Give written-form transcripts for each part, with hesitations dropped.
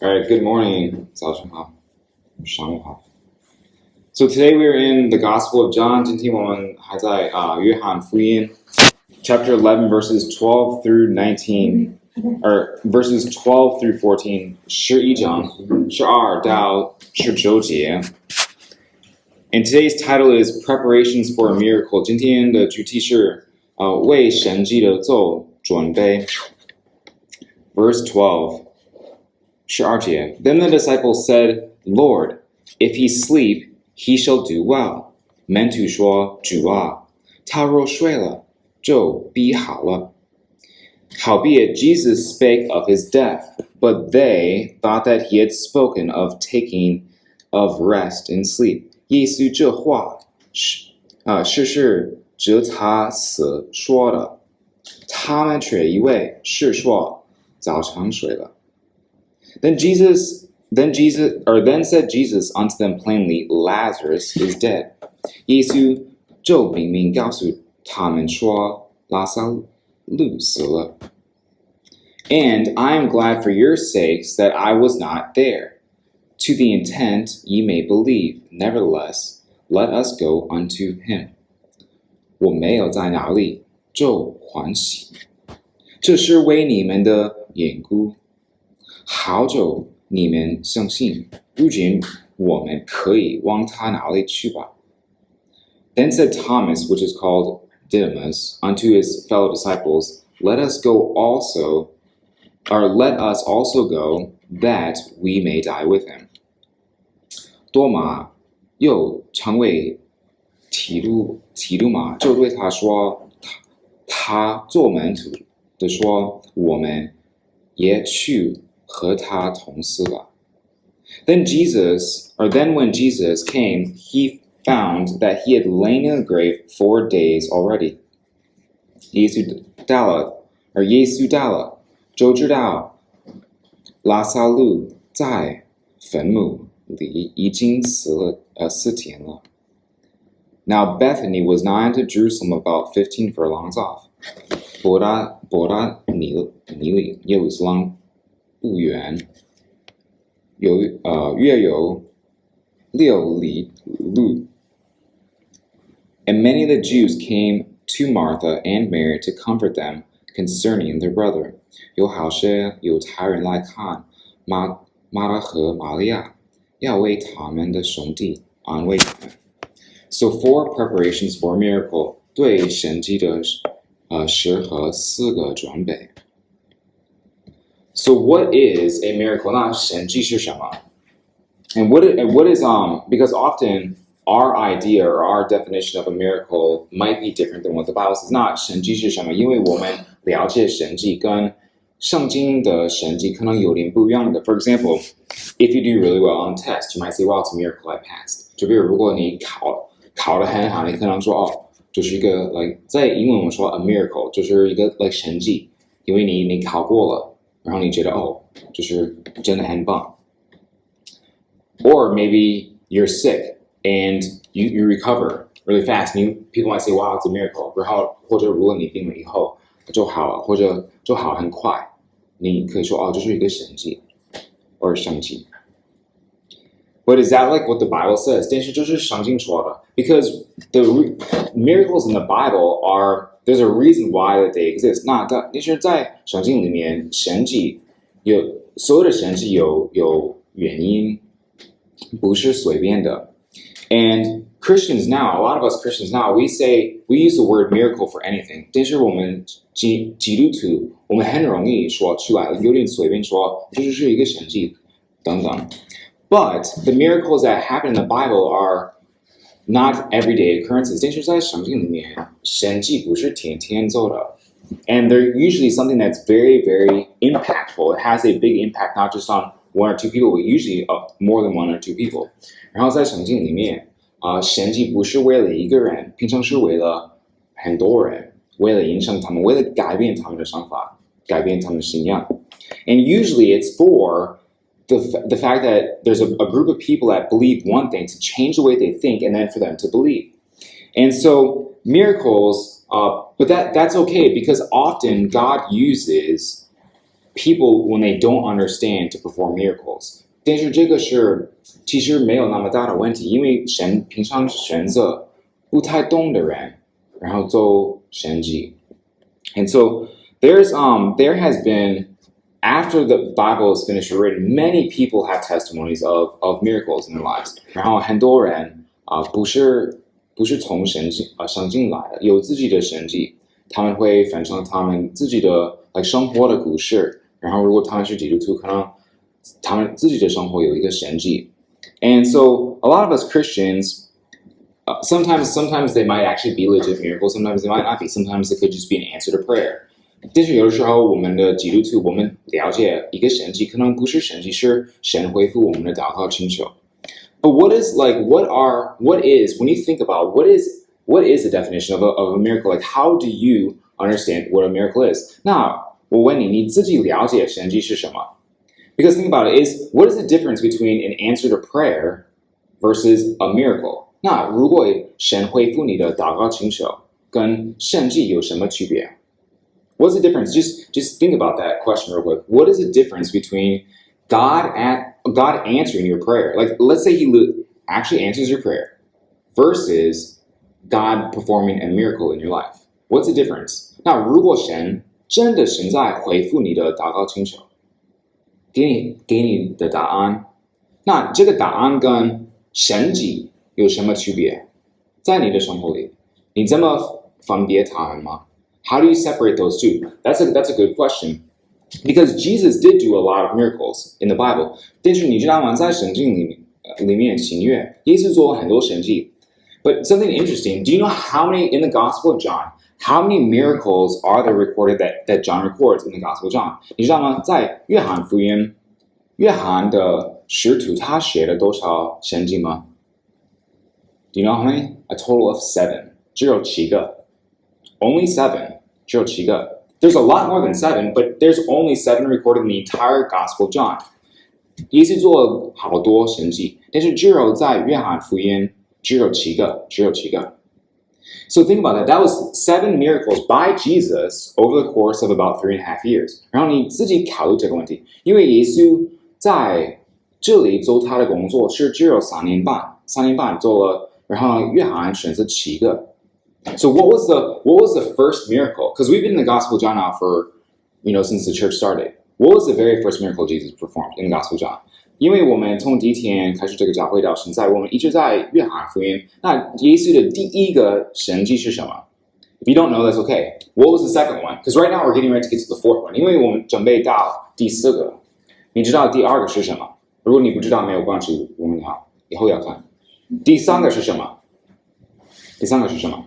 All right, good morning. 早上好，上午好。So today we're in the Gospel of John. 今天我们还在约翰福音 chapter 11 verses 12 through 19 or verses 12 through 14 11章12到19节 And today's title is Preparations for a Miracle. 今天的主题是为神迹的做准备 Verse 1212节 Then the disciples said, Lord, if he sleep, he shall do well. 门徒说，主啊，他若睡了，就必好了。Howbeit Jesus spake of his death, but they thought that he had spoken of taking of rest and sleep. 耶稣这话是指他所说的，他们却以为是说早上睡了。Then said Jesus unto them plainly, Lazarus is dead. 耶稣就明明告诉他们说，拉撒路死了。And I am glad for your sakes that I was not there, to the intent ye may believe. Nevertheless, let us go unto him. 我没有在哪里，就欢喜。这是为你们的缘故。好久你们相信，如今我们可以往他那里去吧。Then said Thomas, which is called Didymus, unto his fellow disciples, Let us also go, that we may die with him. 多马又常为提督马，就对他说，他做门徒的说，我们也去和他同死吧。Then when Jesus came, he found that he had lain in the grave 4 days already. 耶稣到了，就知道拉撒路在坟墓里已经死了4天了。Now Bethany was nigh unto Jerusalem, about 15 furlongs off. 伯大尼里耶路撒冷不远，约有6里路。And many of the Jews came to Martha and Mary to comfort them concerning their brother. 有好些犹太人来看马大和玛利亚，要为他们的兄弟安慰他们。So 4 preparations for a miracle. 对神迹的适合4个准备。So what is a miracle? 那神迹是什么 And what is because often our idea or our definition of a miracle might be different than what the Bible says. 那神迹是什么？因为我们了解神迹跟圣经的神迹可能有点不一样的。For example, if you do really well on a test, you might say, "Well, it's a miracle I passed." 就比如果你考得很好，你可能说就是一个 like 在英文我们说 a miracle 就是一个 like 神迹，因为你考过了。然后你觉得就是真的很棒 Or maybe you're sick and you recover really fast. People might say, wow, it's a miracle. 然后或者如果你病了以后就好了，或者就好很快，你可以说这是一个神迹 or 圣迹。But is that like what the Bible says? 但是就是圣经说的 Because the miracles in the Bible there's a reason why that they exist. 那是在圣经里面，神迹所有的神迹有原因，不是随便的。And Christians now, a lot of us Christians now, we use the word miracle for anything. 但是我们基督徒，我们很容易说出来，有点随便说，这就是一个神迹等等。But the miracles that happen in the Bible are not everyday occurrences. 但是在圣经里面，神迹不是天天做的。And they're usually something that's very, very impactful. It has a big impact, not just on 1 or 2 people, but usually more than 1 or 2 people. 然后在圣经里面，神迹不是为了一个人，平常是为了很多人，为了影响他们，为了改变他们的想法，改变他们的信仰。And usually it's for the fact that there's a group of people that believe one thing to change the way they think and then for them to believe. And so miracles, but that's okay because often God uses people when they don't understand to perform miracles. 但是这个是其实没有那么大的问题，因为神平常选择不太懂的人，然后做神迹。And so there has been, after the Bible is finished written, many people have testimonies of miracles in their lives. 然后很多人不是从圣经来的，有自己的神迹，他们会分享他们自己的生活的故事。然后如果他们是基督徒，可能他们自己的生活有一个神迹。And so a lot of us Christians, sometimes they might actually be legit miracles, sometimes they might not be, sometimes it could just be an answer to prayer. 但是有的时候我们的基督徒，我们了解一个神迹，可能不是神迹，是神回复我们的祷告请求。But what is when you think about what is the definition of a miracle? Like, how do you understand what a miracle is? 那我问你，你自己了解神迹是什么？ Because think about it, what is the difference between an answer to prayer versus a miracle? 那如果神回复你的祷告请求，跟神迹有什么区别？ What's the difference? Just think about that question real quick. What is the difference between God answering your prayer? Like, let's say He actually answers your prayer versus God performing a miracle in your life. What's the difference? 那如果神真的存在回复你的祷告请求，给你的答案，那这个答案跟神迹有什么区别？在你的生活里，你怎么分别它们吗？ How do you separate those two? That's a good question. Because Jesus did do a lot of miracles in the Bible. 但是你知道吗？在圣经里面新约，耶稣做了很多神迹。But something interesting, do you know how many in the Gospel of John, how many miracles are there recorded that John records in the Gospel of John? 你知道吗？在约翰福音，约翰的使徒他写了多少神迹吗？ Do you know how many? A total of 7. 只有7个。Only 7. 只有7个。There's a lot more than 7, but there's only 7 recorded in the entire Gospel of John. 耶稣做了好多神迹，但是只有在约翰福音只有7个。So think about that. That was 7 miracles by Jesus over the course of about 3.5 years. 然后你自己考虑这个问题，因为耶稣在这里做他的工作是只有3年半做了，然后约翰选择7个。So what was the first miracle? Because we've been in the Gospel of John now for, since the church started. What was the very first miracle Jesus performed in the Gospel of John? 因为我们从第一天开始这个教会到现在，我们一直在约翰福音。那耶稣的第一个神迹是什么？ If you don't know, that's okay. What was the second one? Because right now we're getting ready to get to the fourth one. 因为我们准备到第4个。你知道第2个是什么？如果你不知道没有关系，我们以后要看。第3个是什么？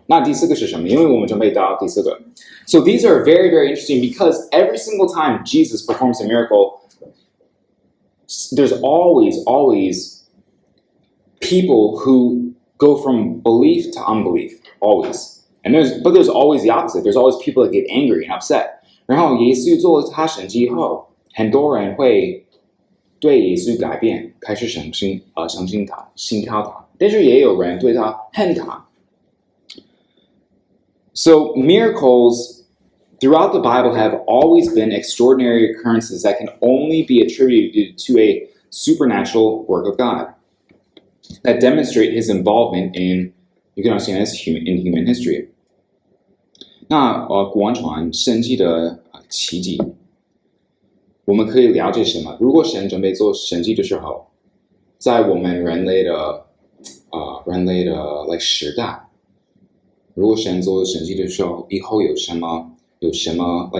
那第4个是什么？因为我们准备到第4个。So these are very, very interesting because every single time Jesus performs a miracle, there's always people who go from belief to unbelief, always. But there's always the opposite. There's always people that get angry and upset. 然后耶稣做了他神迹以后，很多人会对耶稣改变，开始相信他，信靠他。但是也有人对他恨他。So miracles throughout the Bible have always been extraordinary occurrences that can only be attributed to a supernatural work of God that demonstrate His involvement in, you can understand as in human history. 那广传神迹的奇迹，我们可以了解什么？如果神准备做神迹的时候，在我们人类的时代，如果神做神迹的时候，以后有什么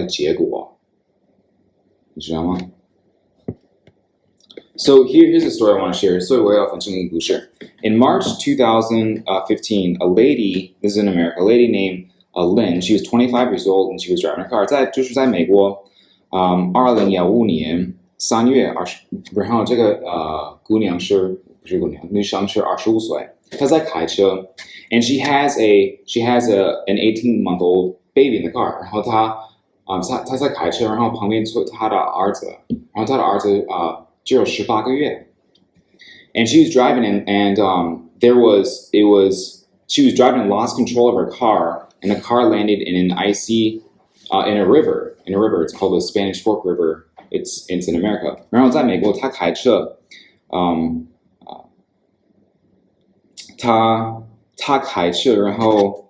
结果？你知道吗？ So here's a story I want to share. 所以我要分享一个故事。In March 2015, a lady, this is in America, a lady named Lynn, she was 25 years old and she was driving a car. 就是在美国，2015年3月20，然后这个不是姑娘，女生是25岁，她在开车 ，and she has an 18-month-old baby in the car. 然后她在开车，然后旁边坐她的儿子，然后她的儿子只有18个月 ，and she was driving and she was driving and lost control of her car, and the car landed in an icy in a river. It's called the Spanish Fork River It's in America. 然后在美国，他开车，他开车，然后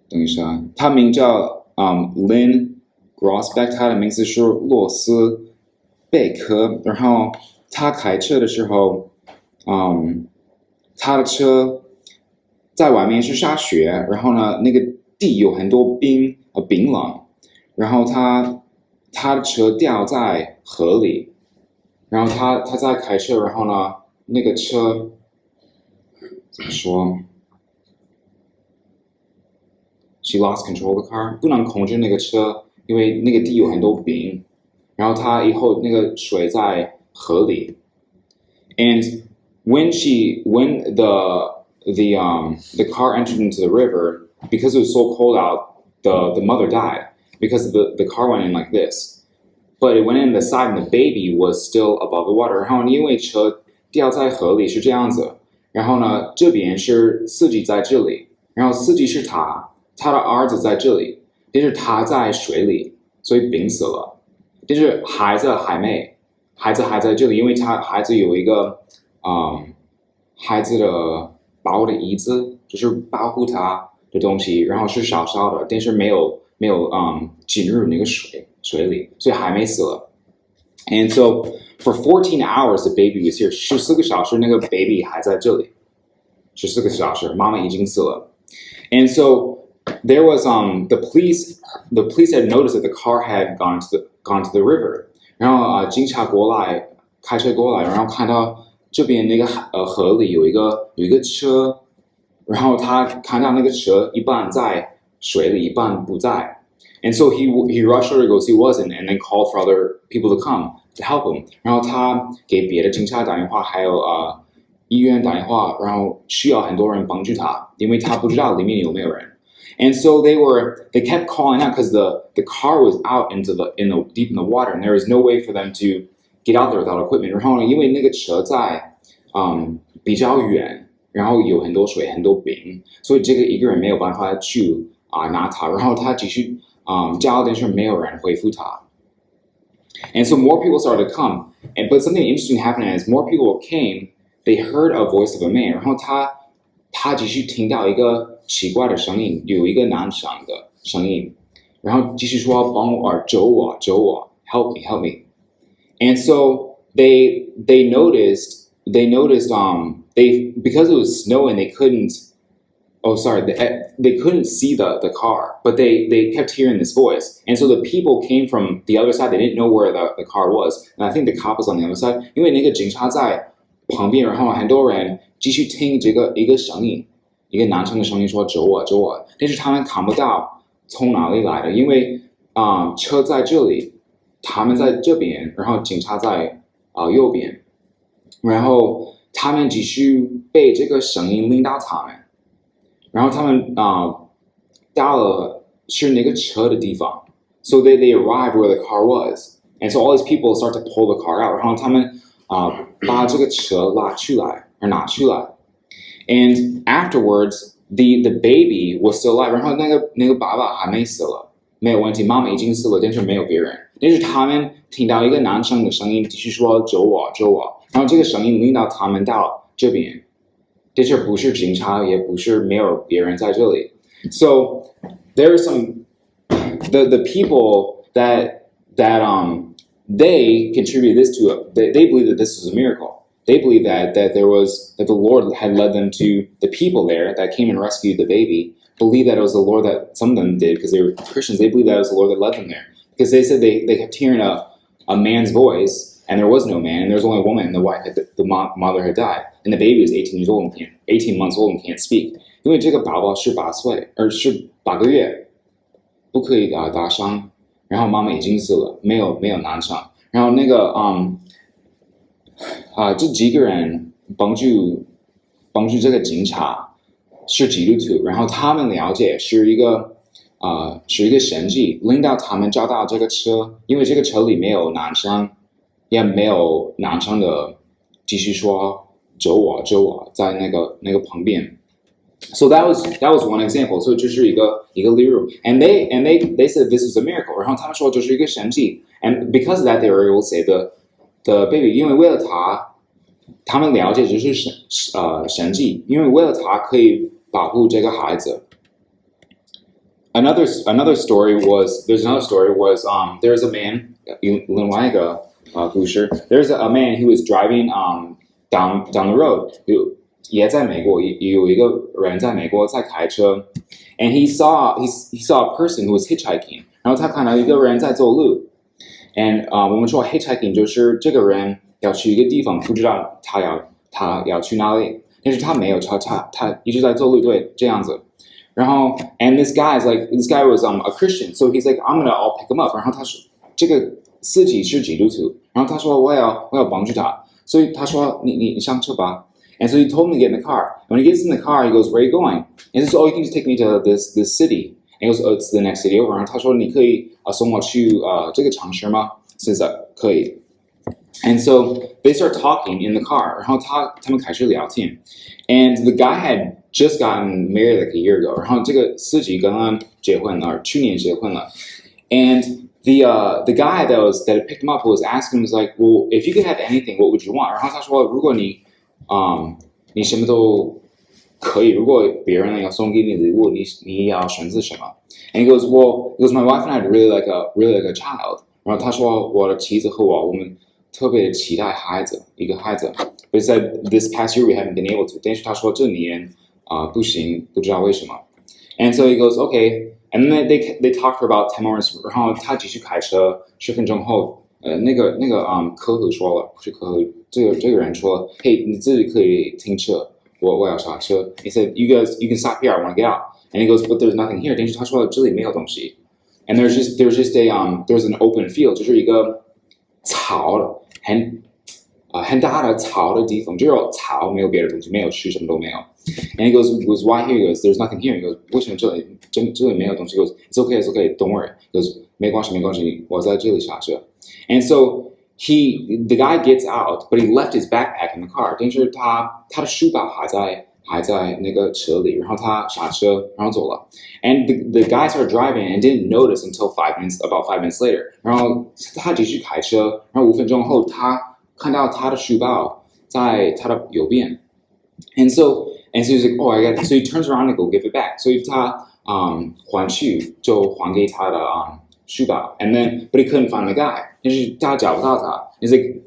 等一下，他名叫Lynn Grossbeck，他的名字是洛斯贝克。然后他开车的时候，他的车在外面是下雪，然后呢，那个地有很多冰冷，然后他的车掉在河里，然后他在开车，然后呢，那个车怎么说？She lost control of the car， 不能控制那个车，因为那个地有很多冰，然后他以后那个水在河里 ，and when the car entered into the river, because it was so cold out, the mother died because the car went in like this, but it went in the side and the baby was still above the water. 然后因为车掉在河里是这样子，然后呢这边是司机在这里，然后司机是他的儿子在这里，但是他在水里，所以病死了。但是孩子还在这里，因为孩子有一个孩子的保的椅子，就是保护他的东西，然后是小的，但是没有进入那个水里，所以还没死了。And so for 14 hours the baby was here， 14个小时那个 baby 还在这里，14个小时，妈妈已经死了。And so there was the police had noticed that the car had gone to the river， 然后警察开车过来，然后看到这边那个河里有一个车，然后他看到那个车一半在水里，一半不在。And so he rushed over to go see who wasn't, and then called for other people to come to help him. 然后他给别的警察打电话，还有医院打电话，然后需要很多人帮助他，因为他不知道里面有没有人。And so they kept calling out because the car was out deep in the water, and there was no way for them to get out there without equipment. 然后呢，因为那个车在比较远，然后有很多水很多冰，所以这个一个人没有办法去拿它，然后他继续叫，但是没有人回复他。And so more people started to come, but something interesting happened as more people came. They heard a voice of a man. 然后他继续听到一个奇怪的声音，有一个男生的声音，然后继续说帮我救我，help me. And so they noticed because it was snowing they couldn't see the car, but they kept hearing this voice. And so the people came from the other side. They didn't know where the car was. And I think the cop was on the other side. 因为那个警察在旁边，然后很多人继续听一个声音，一个男生的声音说救我，但是他们看不到从哪里来的，因为车在这里，他们在这边，然后警察在右边，然后他们继续被这个声音领到他们，然后他们到了是那个车的地方 ，so they arrived where the car was, and so all these people start to pull the car out， 然后他们把这个车拿出来。And afterwards, the baby was still alive. 然后那个爸爸还没死了，没有问题，妈妈已经死了，但是没有别人。但是他们听到一个男生的声音，继续说救我，然后这个声音领到他们到这边，但是不是警察，也不是没有别人在这里。So there are some the people that they contributed this to they believe that this was a miracle. They believe that the Lord had led them to the people there that came and rescued the baby. Believe that it was the Lord that some of them did because they were Christians. They believe that it was the Lord that led them there because they said they kept hearing a man's voice and there was no man and there was only a woman and the mother had died and the baby was 18 months old and can't speak. 因为这个宝宝是8个月，不可以打伤，然后妈妈已经死了，没有难产，然后那个这几个人帮助这个警察是基督徒，然后他们了解是一个神迹，领导他们找到这个车，因为这个车里没有男生，也没有男生的继续说救我，在那个旁边。So that was one example. So 这是一个例如 and they said this is a miracle. 然后他们说这是一个神迹 and because of that they were able to say the baby 因为为了他们了解这是神迹，因为为了他可以保护这个孩子。Another story was there's a man 另外一个故事 there's a man who was driving down the road 也在美国有一个人在美国在开车 and he saw a person who was hitchhiking 然后他看到一个人在走路 and 我们说 hitchhiking 就是这个人要去一个地方不知道他要去哪里但是他没有他一直在走路对这样子然后 and this guy was a Christian so he's like I'll pick him up 然后他说这个司机是基督徒然后他说我要帮助他所以他说你上车吧And so he told him to get in the car. And when he gets in the car, he goes, "Where are you going?" And he says, "Oh, you can just take me to this city." And he goes, "Oh, it's the next city over." 然后他说，你可以送我去这个城市吗？现在可以。And so they start talking in the car. 然后他们开始聊天。And the guy had just gotten married like a year ago. 然后这个司机刚刚结婚了，去年结婚了。And the guy that picked him up was asking him was like, "Well, if you could have anything, what would you want?" 然后他说，如果你什么都可以。如果别人要送给你礼物，你要选择什么 ？And he goes, my wife and I really like a child. 然后他说，我的妻子和我们特别期待一个孩子。But he said this past year we haven't been able to. 但是他说这年不行，不知道为什么。And so he goes, okay. And then they talked for about 10 minutes. 然后他继续开车10分钟后。那个客户说了，不是客户，这个人说，嘿，你这里可以停车，我要下车。He said, you can stop here. I want to get out. And he goes, but there's nothing here. 但是他说这里没有东西。And there's an open field， 就是一个草，很大的草的地方，只有草，没有别的东西，没有吃，什么都没有。And he goes, why here? He goes, there's nothing here. He goes, 为什么这里没有东西 ？He goes, it's okay, don't worry. He goes, 没关系，我在这里下车。And so the guy gets out, but he left his backpack in the car. 但是他的书包还在那个车里，然后他下车，然后走了。And the guy started driving and didn't notice until about 5 minutes later. 然后他继续开车，然后5分钟后他看到他的书包在他的右边。And so he's like, oh, I got it. So he turns around and go give it back. 所以他还去就还给他的书包 but he couldn't find the guy. 但是他找不到他。He's like,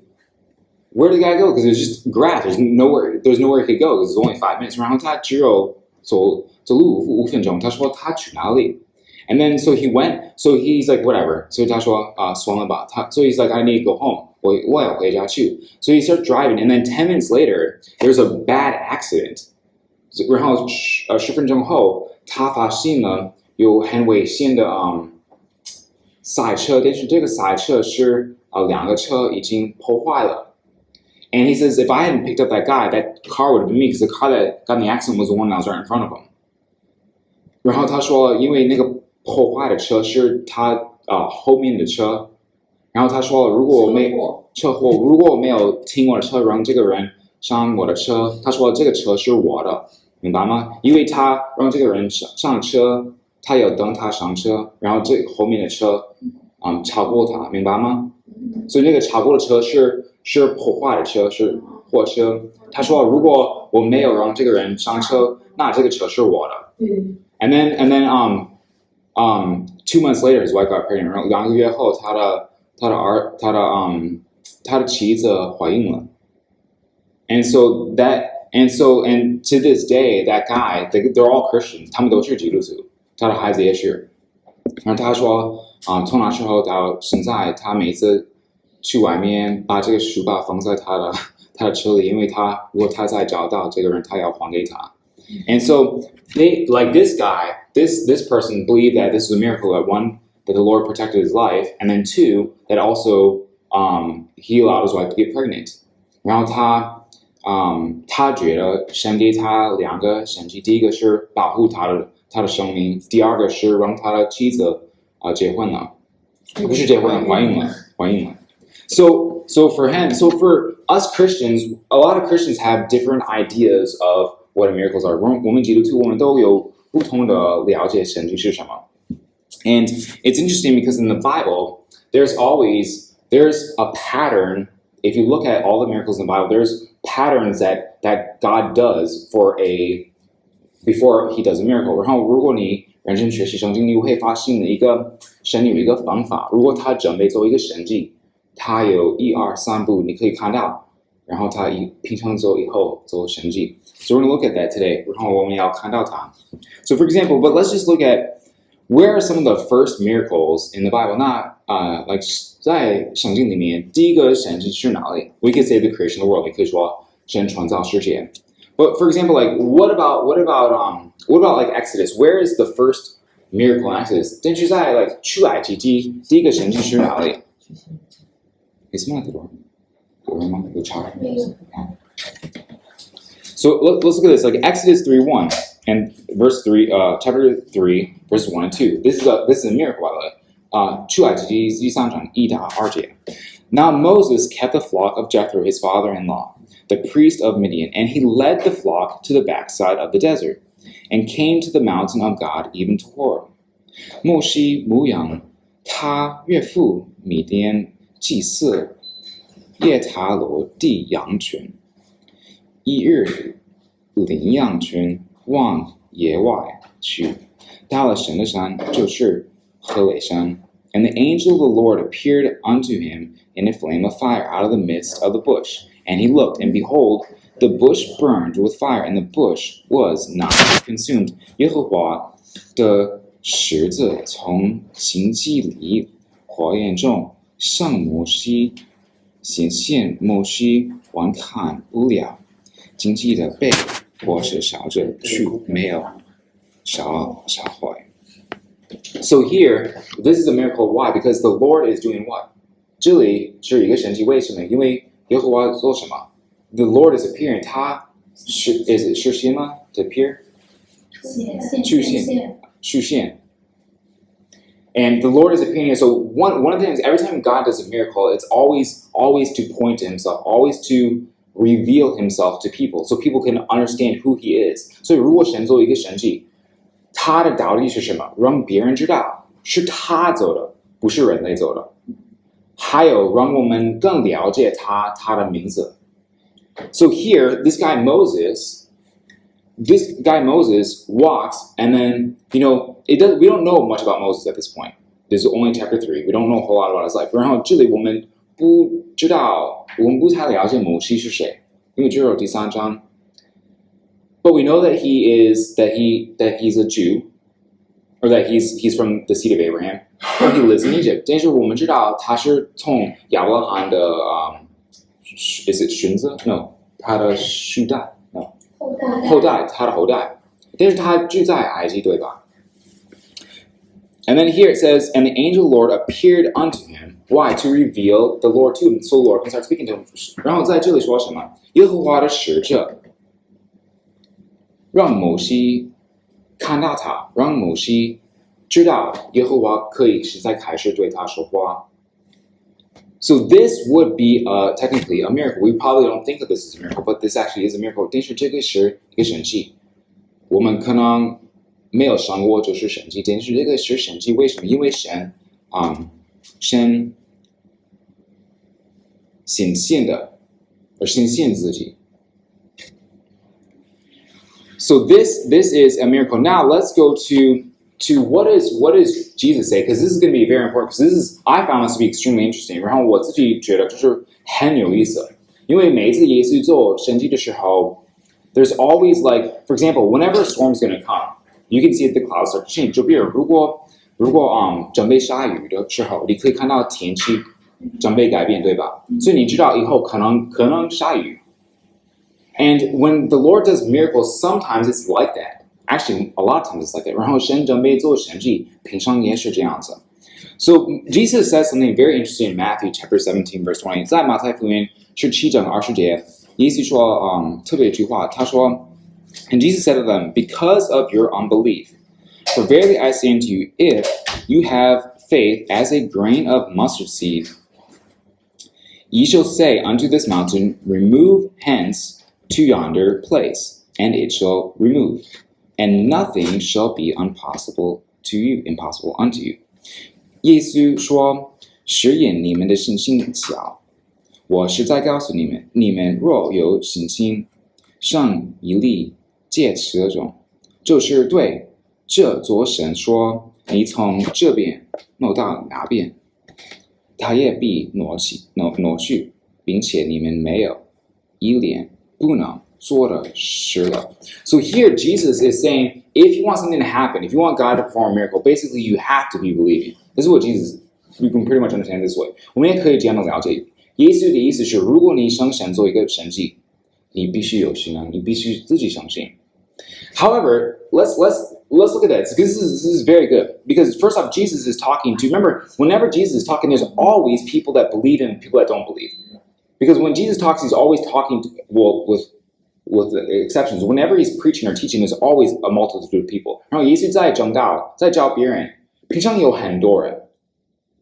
where did the guy go? Because it was just grass. There's nowhere he could go. It was only 5 minutes. 然后他只有走路5分钟。他说他去哪里 And then so he went. So he's like, whatever. 所以他说算了吧。So he's like, I need to go home. 我要回家去。So he starts driving. And then 10 minutes later, there's a bad accident. 然后10分钟后，他发现了有很危险的赛车，但是这个赛车是2个车已经破坏了。And he says, if I hadn't picked up that guy, that car would have been me, because the car that got in the accident was the one that was right in front of him. 然后他说，因为那个破坏的车是他后面的车，然后他说，如果我没有停我的车，让这个人上我的车，他说这个车是我的，明白吗？因为他让这个人上车。他有等他上车，然后这后面的车，超过他，明白吗？所以那个超过的车是破坏的车，是货车。他说，如果我没有让这个人上车，那这个车是我的。And then 2 months later, his wife got pregnant. 然后2个月后，他的妻子怀孕了。And to this day, that guy, they're all Christians. 他们都是基督徒。他的孩子也是，然后他说，从那时候到现在，他每次去外面把这个书包放在他的车里，因为如果他再找到这个人，他要还给他。And so they like this guy, this person believed that this was a miracle. That the Lord protected his life, and then 2, that also he allowed his wife to get pregnant. 然后他觉得神给他2个神迹，第一个是保护他的生命，第2个是让他的妻子结婚了，不是结婚了，怀孕了。So for us Christians, a lot of Christians have different ideas of what miracles are. 我们基督徒我们都有不同的了解神迹是什么。And it's interesting because in the Bible, there's a pattern. If you look at all the miracles in the Bible, there's patterns that God does before he does a miracle. 然后如果你认真学习圣经，你会发现神有一个方法。如果他准备做一个神迹，他有1、2、3步，你可以看到。然后他平常做以后做神迹。So we're going to look at that today. 然后我们要看到它。So for example, but let's just look at where are some of the first miracles in the Bible? 那like 在圣经里面第一个神迹是哪里 ？We could say the creation of the world. 你可以说神创造世界。But for example, like what about like Exodus? Where is the first miracle in Exodus? 但是在 like 出埃及记第一个神迹是哪里？ Is someone at the door? So let's look at this. Like Exodus 3:1 and verse 3, chapter 3, verse 1 and 2. This is a miracle, by the way. 出埃及记第3章1到2节. Now Moses kept the flock of Jethro, his father-in-law, the priest of Midian, and he led the flock to the backside of the desert, and came to the mountain of God, even to Horeb. 摩西牧养他岳父米甸祭司耶塔罗地羊群，一日领羊群往野外去，到了神的山，就是何烈山。And the angel of the Lord appeared unto him in a flame of fire out of the midst of the bush. And he looked, and behold, the bush burned with fire, and the bush was not consumed. 耶和华的使者从荆棘里火焰中向摩西显现，摩西还看不了荆棘的被火是烧着去，没有烧坏。So here, this is a miracle. Why? Because the Lord is doing what? 这里是一个神迹，为什么？因为耶和华做什么 ？The Lord is appearing. 他是 is it 实现吗 ？To appear? 出现。And the Lord is appearing. So one of the things, every time God does a miracle, it's always to point to Himself, always to reveal Himself to people, so people can understand who He is. 所以如果神做一个神迹，他的道理是什么？让别人知道是他做的，不是人类做的。还有让我们更了解他的名字。So here, this guy Moses walks, and then we don't know much about Moses at this point. This is only chapter 3. We don't know a whole lot about his life. 然后这里我们不太了解摩西是谁，因为只有第3章。But we know that he's a Jew, or that he's from the seed of Abraham, or he lives in Egypt. 但是我们知道他是从亚伯拉罕的is it 孙子 ？No， 他的后代 ？No， 他的后代。但是他住在埃及，对吧？ And then here it says, and the angel of the Lord appeared unto him. Why? To reveal the Lord to him. So the Lord can start speaking to him. 然后在这里说什么？耶和华的使者让摩西看到他，让摩西知道耶和华可以现在开始对他说话。So this would be technically a miracle. We probably don't think of this as a miracle, but this actually is a miracle. 但是这个是一个神迹，我们可能没有想过这是神迹，但是这个是神迹。为什么？因为神显现自己。So this is a miracle. Now let's go to what does Jesus say? Because this is going to be very important. Because I found this to be extremely interesting. 然后我自己觉得就是很有意思，因为每一次耶稣做神迹的时候 ，there's always like, for example, whenever a storm's going to come, you can see the clouds start to change. 就比如如果准备下雨的时候，你可以看到天气准备改变，对吧？所以你知道以后可能下雨。And when the Lord does miracles, sometimes it's like that. Actually, a lot of times it's like that. 然后神准备做神迹，平常也是这样子。So Jesus says something very interesting in Matthew chapter 17, verse 20. 在马太福音17章20节，耶稣说特别一句话，他说 And Jesus said to them, because of your unbelief, for verily I say unto you, if you have faith as a grain of mustard seed, ye shall say unto this mountain, remove hence to yonder place, and it shall remove, and nothing shall be impossible unto you. 耶稣说，是因你们的信心小。我实在告诉你们，你们若有信心，像一粒芥子种，就是对这座山说，你从这边挪到那边，它也必挪去，并且你们没有一点不能做的事了。So here Jesus is saying, if you want something to happen, if you want God to perform a miracle, basically you have to be believing. This is what Jesus, you can pretty much understand this way. 我们也可以这样的了解。耶稣的意思是，如果你想做一个神迹，你必须有信仰，你必须自己相信。However, let's look at this because this is very good. Because first off, Jesus is talking to. Remember, whenever Jesus is talking, there's always people that believe and people that don't believe. Because when Jesus talks, he's always talking to, with the exceptions. Whenever he's preaching or teaching, there's always a multitude of people. 然后耶稣在讲道，在教别人，平常有很多人。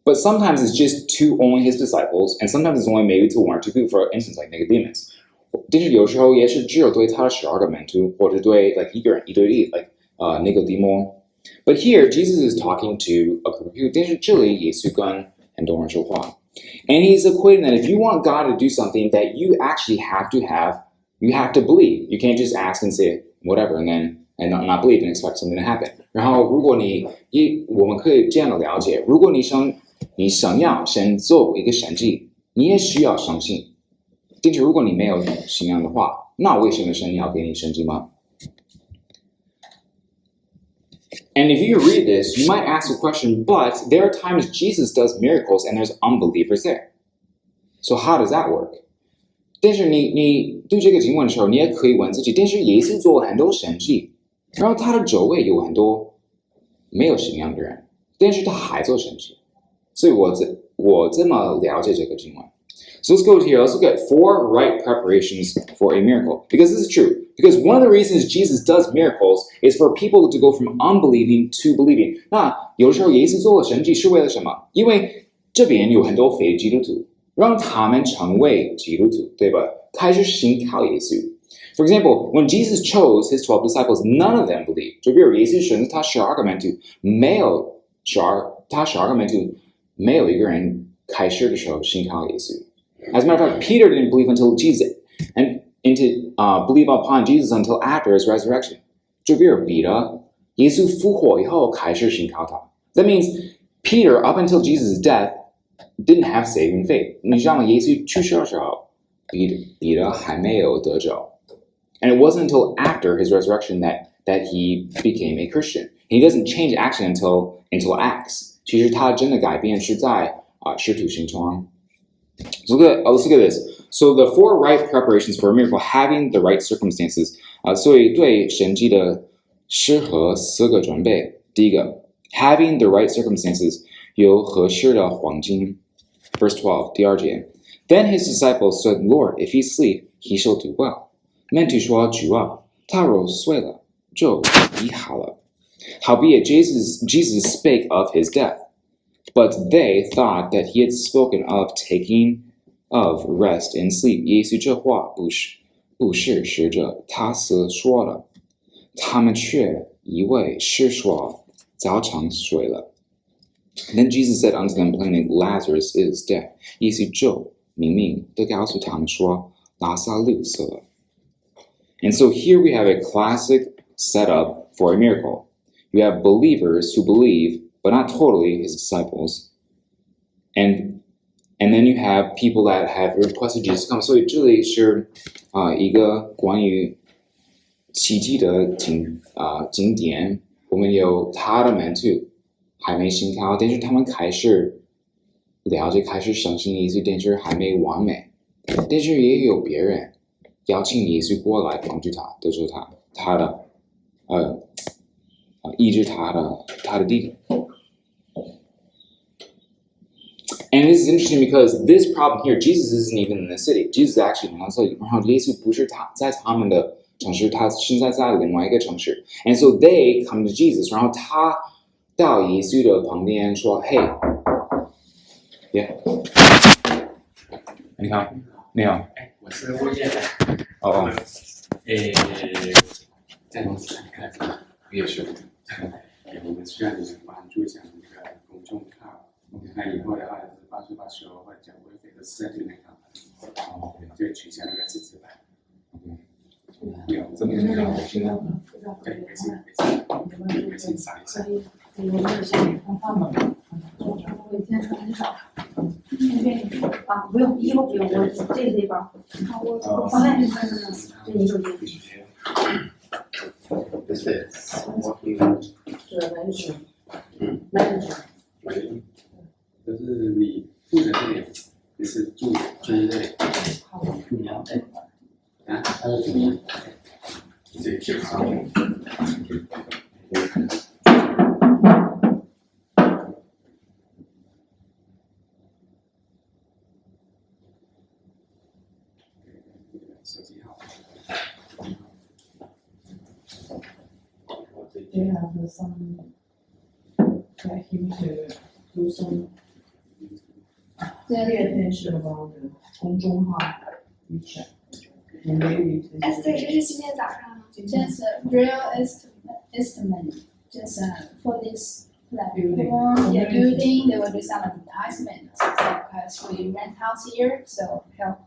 But sometimes it's just to only his disciples, and sometimes it's only maybe to one or two people, for instance, like Nicodemus. 但是有时候也是只有对他的12个门徒，或者对 like 一个人一对一 like Nicodemus. But here Jesus is talking to a group of people. 但是这里耶稣跟很多人说话， and he's equating that if you want God to do something, that you actually have to believe. You can't just ask and say whatever, and not believe and expect something to happen. 然后如果我们可以这样的了解，如果你想要先做一个神迹，你也需要相信。但是如果你没有信仰的话，那为什么神要给你神迹吗？ And if you read this, you might ask a question, but there are times Jesus does miracles and there's unbelievers there. So how does that work? 但是你对这个经文的时候，你也可以问自己，但是耶稣做了很多神迹，然后他的周围有很多没有信仰的人，但是他还做神迹。所以我这么了解这个经文。So let's go here. Let's look at 4 right preparations for a miracle. Because this is true. Because one of the reasons Jesus does miracles is for people to go from unbelieving to believing. 那有时候耶稣做了神迹是为了什么？因为这边有很多非基督徒，让他们成为基督徒，对吧？开始信靠耶稣。For example, when Jesus chose his 12 disciples, none of them believed. 就比如耶稣选他12个门徒，他12个门徒没有一个人开始的时候信靠耶稣。As a matter of fact, Peter didn't believe until Jesus, and to believe upon Jesus until after his resurrection. 就比如彼得，耶稣复活以后开始信靠他。That means Peter, up until Jesus' death, didn't have saving faith. 你知道吗？耶稣去世的时候，彼得还没有得救。And it wasn't until after his resurrection that he became a Christian. He doesn't change action until Acts. 其实他真的改变是在使徒行传。Let's look at this. So the 4 right preparations for a miracle, having the right circumstances. 所以对神迹的适合4个准备。第一个 having the right circumstances, 有合适的环境。Verse 12, 第2节 Then his disciples said, Lord, if he sleep, he shall do well. 门徒说，主啊，他若睡了，就医好了。Howbeit Jesus spake of his death, but they thought that he had spoken of taking of rest and sleep. 耶稣这话不是使着他所说的，他们却以为是说早晨睡了。Then Jesus said unto them plainly, Lazarus is dead. 耶稣就明明地告诉他们说，拉撒路死了。And so here we have a classic setup for a miracle. You have believers who believe, but not totally his disciples. And then you have people that have requested Jesus come. 所以这里是一个关于奇迹的经典。我们有他的门徒还没信靠，但是他们开始了解，开始相信耶稣，但是还没完美。但是也有别人邀请耶稣过来帮助他，得知他的医治他的弟弟。And this is interesting because this problem here, Jesus isn't even in the city. Jesus actually 然后耶稣不是在他们的城市，他现在在另外一个城市。And so they come to Jesus. 然后他到耶稣的旁边说 Hey, yeah. 你好，你好。我是物业的。哦。在公司看看，也是。我们需要你们关注一下那个公众号。那以后的话，把所有或者微费都是在对面看，就取消那个自制版。有这么一个我现在对，微信扫一下。我有些放饭吗？我今天穿很少。啊，不用，衣服不用，我这是一包。我放在这你手机。This is working. 是manager。就是你负责这里，你是住这里。啊？这挺好。手机号。They have some get him to do some attention about the 公众号 WeChat. And maybe 对，这是今天早上，just real estimate, just for this platform, yeah, building, they will do some advertisements. So, because we rent house here, so help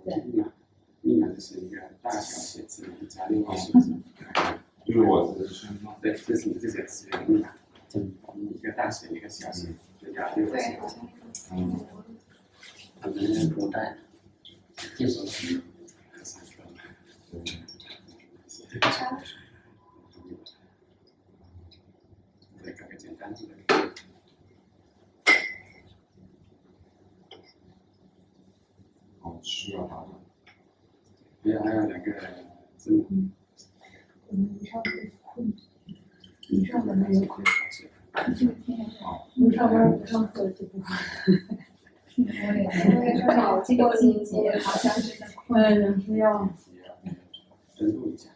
them. 密码就是一个大小写字加另外数字。就是我的身份。对，这是你自己的私人密码，一个大写一个小写，就加6个写。我们古代这首诗。再搞个简单的。哦，需要它的。还有2个字母。以上的那个不上班不上课就不好。我这个季节好像是在嗯，是要登录一下。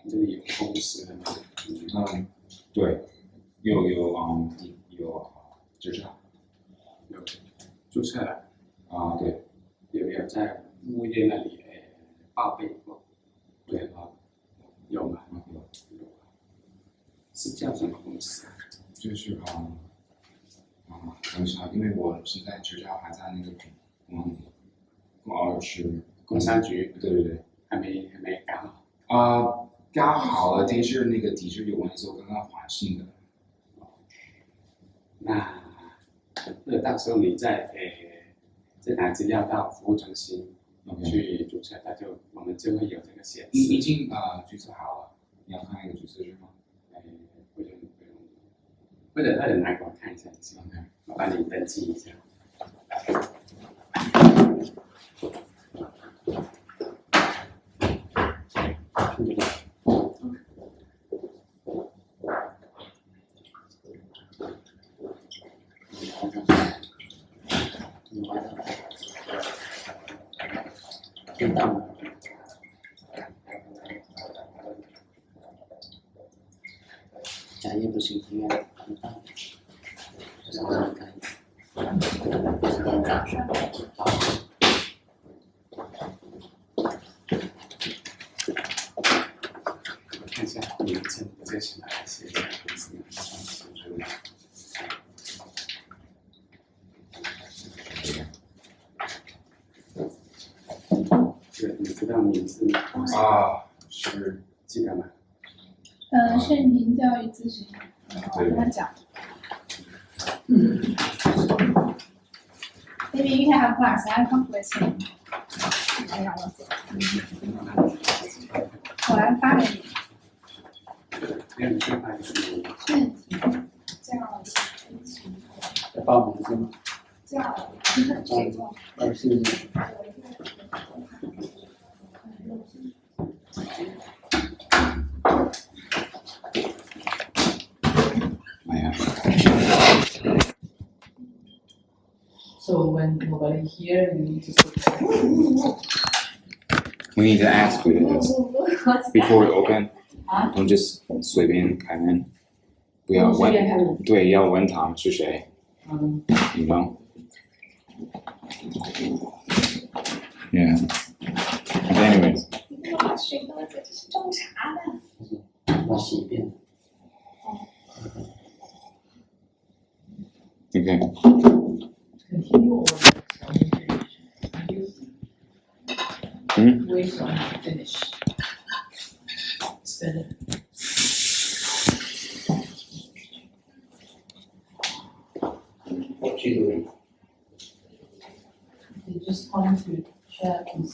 这里有公司的吗？对，有执照，有注册了。对，有没有在物业那里报备过？对有吗？有。是叫什么公司？就是很少，因为我现在执照还在那个是工商局。对，还没搞好。搞好了，但是那个地址有问题，我刚刚换新的。那到时候你再拿资料到服务中心去注册，我们就会有这个显示。已经注册好了，你要看那个注册是吗？不用，或者拿给我看一下，行吗？我帮你登记一下。听到吗？假也不行，听啊，听到。这是我看。今天早上。看一下名称，这是哪一些公司？对，你知道名字吗？是记得吗？盛平教育咨询，我跟他讲。Maybe you can have class. I come with him. 我来发给你。你电话是盛平教育咨询。在报名是吗？谁做？是。So when nobody here, you need to put. We need to ask who it is before we open. 啊 Don't just 随便开门，不要不随便开门问，对，要问他们是谁。You know? Yeah. Anyways. 你给我把水喝了，这是种茶的。要洗一遍。Okay. Continue or shall we finish? Wait on to finish. It's better. What you doing? They just want to check his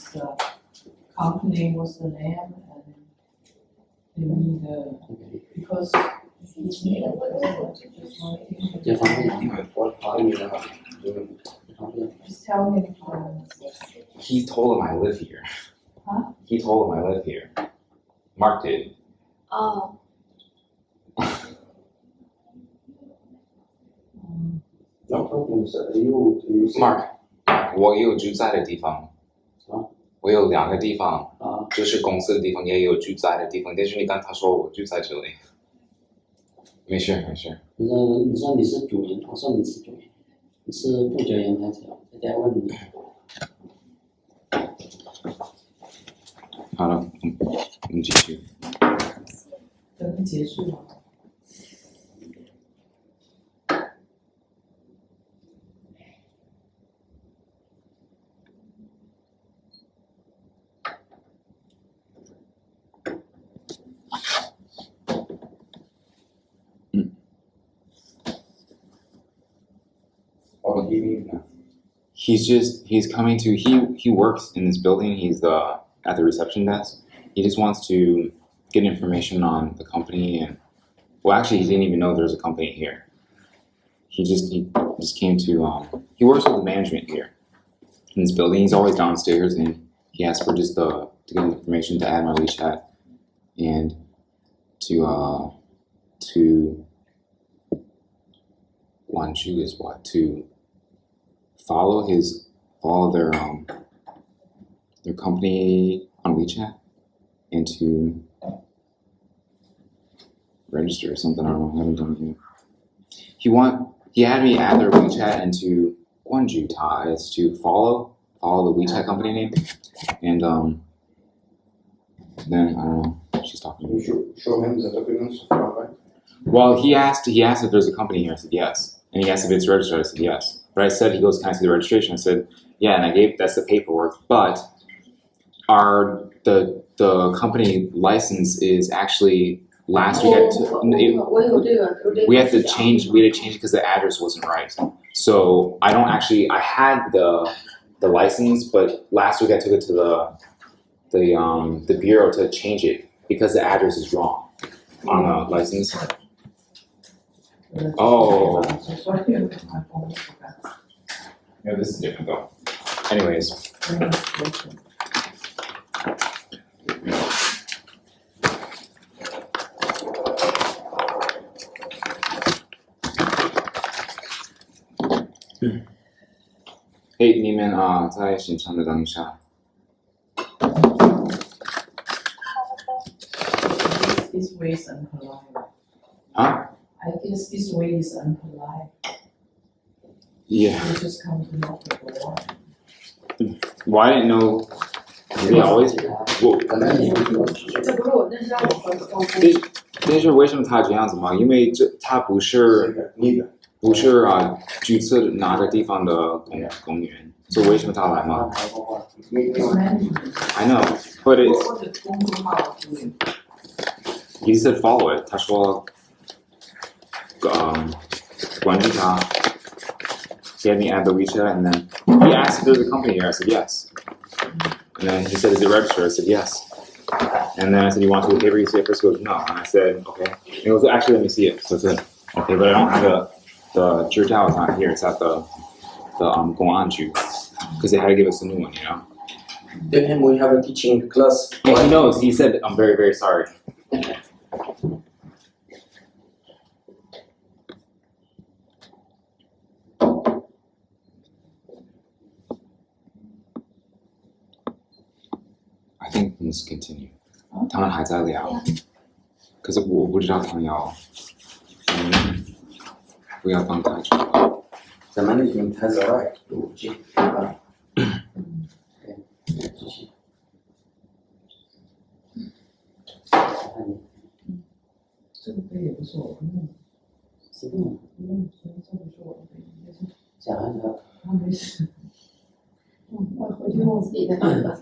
company, what's the name, and they need because he's new. Just wanting 这 to 方面我考虑了，这方面 just tell him. He told him I live here. Huh? He told him I live here. Mark did. 哦， No problem, sir. You say- Mark，我也有住在的地方。啊？我有2个地方，啊，就是公司的地方，也有住在的地方。但是你刚他说我住在这里，没事没事。你说你是主人，我说你是主人，你是负责人还是？人家问你。好了，我们继续。等它结束了。Oh, you mean that? He's coming to he works in this building. He's at the reception desk. He just wants to get information on the company and well actually he didn't even know there's a company here. He just came to he works with the management here in this building. He's always downstairs and he asked for just to get information to add my WeChat and to Guangzhou is what? To follow their company on WeChat and to register or something. I don't know. I haven't done it yet. He had me add their WeChat into Guangzhou Ta is to follow the WeChat company name, and then I don't know. She's talking to me. You show him the documents, right? Well, he asked if there's a company here. I said yes, and he asked if it's registered. I said yes. But I said, he goes, can I see the registration? I said, yeah, and that's the paperwork. But the company license is actually last week. We had to change it because the address wasn't right. So I had the license, but last week I took it to the bureau to change it because the address is wrong on the license. Oh. No, this is different though. Anyways. Hey, 你们在现场的等一下。This way is unpolite. Huh? I guess this way is unpolite. Yeah. You just come to knock the door. Well, I didn't know. They always. Well, 这不是我认识到我和这是为什么他这样子吗？因为他不是注册哪个地方的公园，所以为什么他来吗 It's management.？I know, but it's What the 公众号 doing? he said follow it. 他说，关注他。He had me add the WeChat, and then he asked if there's a company here. I said yes. And then he said, "Is it registered?" I said yes. And then I said, "You want to do a paper?" He said, "First," he goes, "No." And I said, "Okay." And he goes, "Actually, let me see it." So I said, "Okay, but I don't have the Zhizhao is not here. It's at the Gong'anju because they had to give us a new one, you know." Tell him we have a teaching class. And he knows. He said, "I'm very, very sorry." I think let's continue. 他们还在聊。可是我不知道他们要，不要放太久。 The management has a right to check. 这个杯也不错，这个不错，也是讲完了。他没事。我回去用自己的那个。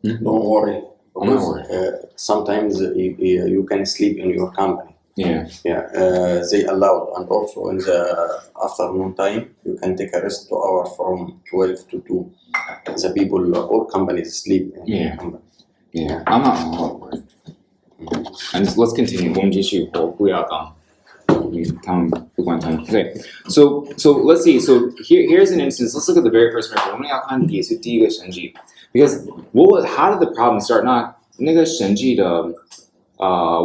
Don't worry. Don't Because, worry. sometimes you can sleep in your company. Yeah. Yeah, they allow, and also in the afternoon time, you can take a rest 2 hours from 12 to 2. The people, all companies sleep in Yeah. the company. Yeah. I'm not worried. And let's continue. 我们继续，我不要当。他们不管他们。Okay. So let's see. So here's an instance. Let's look at the very first miracle. 我们要看第一个神迹。Because how did the problem start? 那个神迹的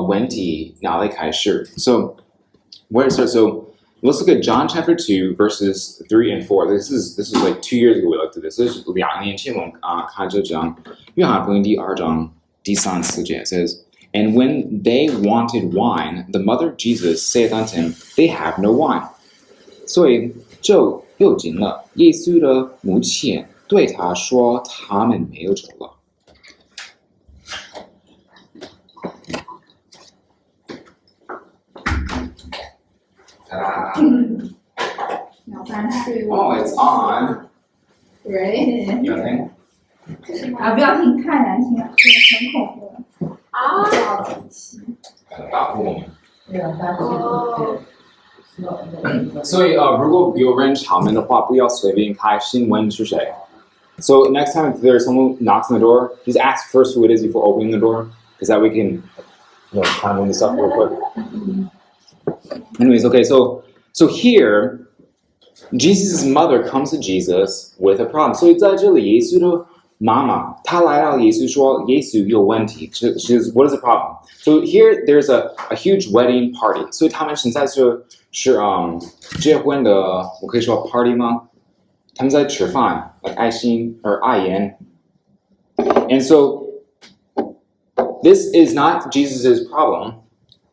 问题哪里开始？ So where it starts? So let's look at John chapter 2 verses 3 and 4. This is like 2 years ago we looked at this. 这是2年前我们看这章。约翰福音第2章第3、4节 says, "And when they wanted wine, the mother of Jesus saith unto him, They have no wine." 所以就又紧了。耶稣的母亲对他说：“他们没有酒了。” Oh, it's on. Right? 有听？啊，不要听，太难听了，这个很恐怖。啊！不要听。保护我们。对啊，他所以如果有人敲门的话，不要随便开，先问是谁。So next time if there's someone knocks on the door, just ask first who it is before opening the door, because that we can, kind of win this up real quick. Anyways, okay, so here, Jesus' mother comes to Jesus with a problem. 所以在这里，耶稣的妈妈她来到耶稣说，耶稣有问题。What is the problem? So here there's a huge wedding party. 所以他们现在是结婚的，我可以说 party 吗？他们在吃饭 like 爱心 or 爱宴 and so this is not Jesus' problem,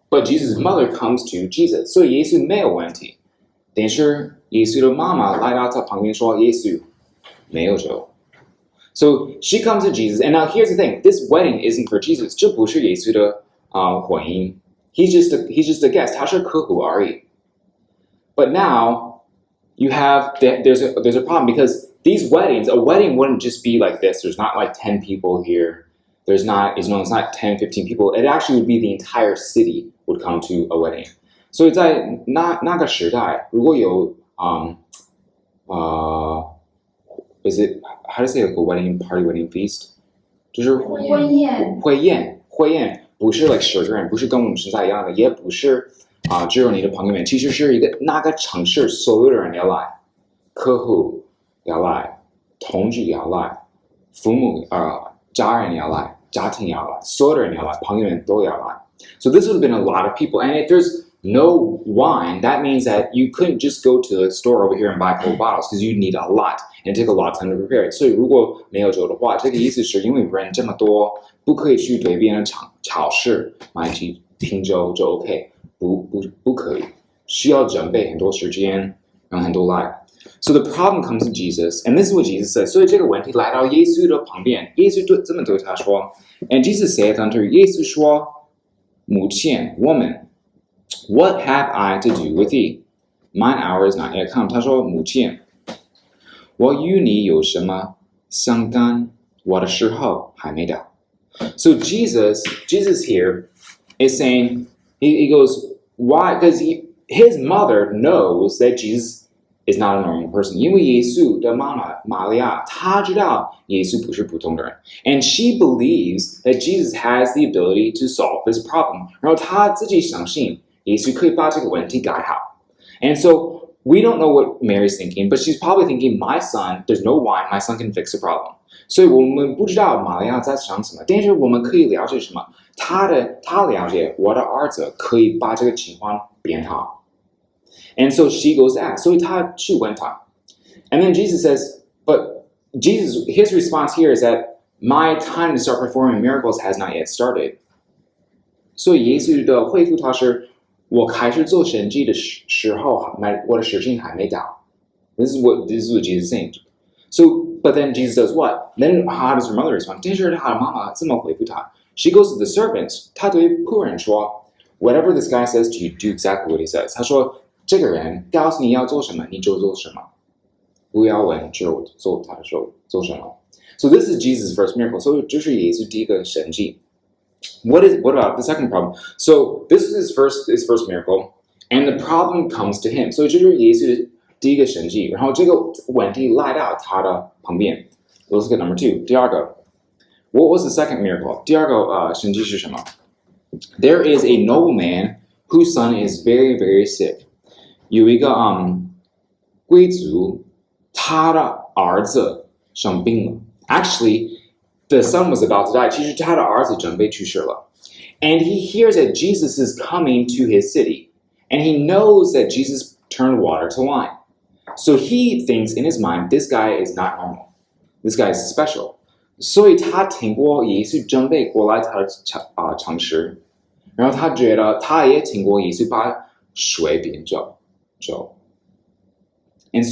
but Jesus' mother comes to Jesus. 所以耶稣没有问题，但是耶稣的妈妈来到他旁边说耶稣没有酒。So she comes to Jesus, and now here's the thing: this wedding isn't for Jesus. 这不是耶稣的婚姻 He's just a guest. 他是客户而已。But now you have there's a problem because these weddings, a wedding wouldn't just be like this. There's not like 10 people here. It's not 10, 15 people. It actually would be the entire city would come to a wedding. 所以在那个时代，如果有is it how to say like a wedding party, wedding feast? 就是婚宴不是 like 10个人，不是跟我们现在一样的，也不是只有你的朋友们，其实是一个那个城市所有的人要来，客户要来，同居要来，父母家人要来，家庭要来，所有的人要来，朋友们都要来。So this would have been a lot of people, and if there's no wine, that means that you couldn't just go to the store over here and buy a couple bottles because you'd need a lot and take a lot of time to prepare it. 所以如果没有酒的话，这个意思是因为人这么多，不可以去对边的超市买几瓶酒就 OK。不可以，需要准备很多时间，让很多来。So the problem comes to Jesus, and this is what Jesus says. 所以这个问题来到耶稣的旁边，耶稣这么对他说 ，And Jesus saith unto her, 耶稣说，母亲，woman, what have I to do with thee? Mine hour is not yet come. 他说，母亲，我与你有什么相干？我的时候还没到。So Jesus here is saying, he goes, why? Because his mother knows that Jesus is not a normal person. 因为耶稣的妈妈玛利亚，她知道耶稣不是普通的人 ，and she believes that Jesus has the ability to solve this problem. 然后她自己相信耶稣可以把这个问题改好。And so we don't know what Mary's thinking, but she's probably thinking, my son, there's no wine, my son can fix the problem. 所以我们不知道玛利亚在想什么，但是我们可以了解什么？他了解我的儿子可以把这个情况变好。And so she goes to ask. 所以他去问他。And then Jesus says, but his response here is that my time to start performing miracles has not yet started. 所以耶稣的回复他是，我开始做神迹的时候，我的时间还没到。This is what Jesus is saying. So, but then Jesus does what? Then how does her mother respond? 但是他的妈妈这么回复他 She goes to the servants. 她对仆人说 Whatever this guy says to you, do exactly what he says. 他说这个人告诉你要做什么，你就做什么。不要问，只有做他的时候做什么。So this is Jesus' first miracle. So 这是耶稣第一个神迹。What about the second problem? So this is his first miracle, and the problem comes to him. So 这是耶稣的第一个神迹，然后这个问题来到他的旁边。Let's look at number 2. 第二个 What was the second miracle? 第二个神迹是什么 There is a nobleman whose son is very, very sick. 有一个贵族，他的儿子生病了。Actually, the son was about to die. 其实他的儿子准备去世了。And he hears that Jesus is coming to his city. And he knows that Jesus turned water to wine. So he thinks in his mind, this guy is not normal. This guy is special. 所以他听过耶稣准备过来他的城市，然后他觉得他也听过耶稣把水变酒。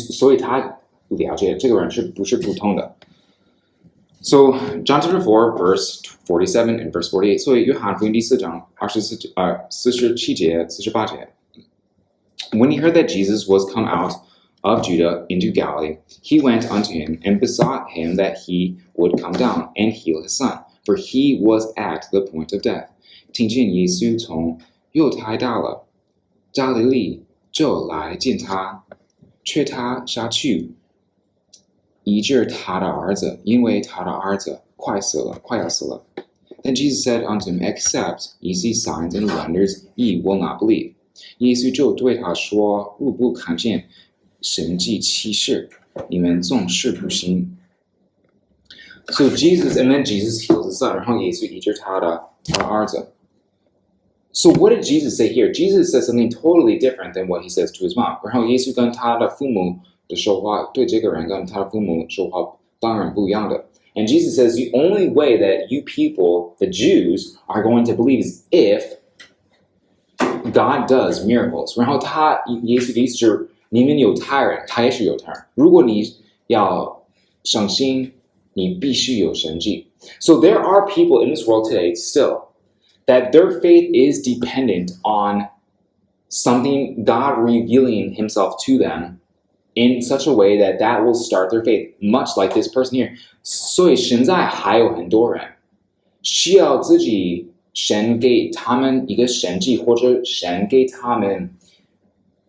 所以他了解这个人是不是普通的。So John chapter 4, verse 47 and verse 48. 所以约翰福音第4章47节48节。When he heard that Jesus was come out of Judah into Galilee, he went unto him and besought him that he would come down and heal his son, for he was at the point of death. 听见耶稣从犹太到了加利利，就来见他，劝他下去医治他的儿子，因为他的儿子快要死了。Then Jesus said unto him, Except ye see signs and wonders, ye will not believe. 耶稣就对他说，若不看见神迹奇事，你们总是不信。So and then Jesus heals his son, 然后耶稣医治他的儿子。So what did Jesus say here? Jesus says something totally different than what he says to his mom. 然后耶稣跟他的父母的说话，对这个人跟他的父母说话当然不一样的。And Jesus says the only way that you people, the Jews, are going to believe is if God does miracles. 然后耶稣的意思是，你们犹太人，他也是犹太人。如果你要相信，你必须有神迹。So there are people in this world today still that their faith is dependent on something, God revealing himself to them in such a way that will start their faith, much like this person here. 所以现在还有很多人需要自己神给他们一个神迹，或者神给他们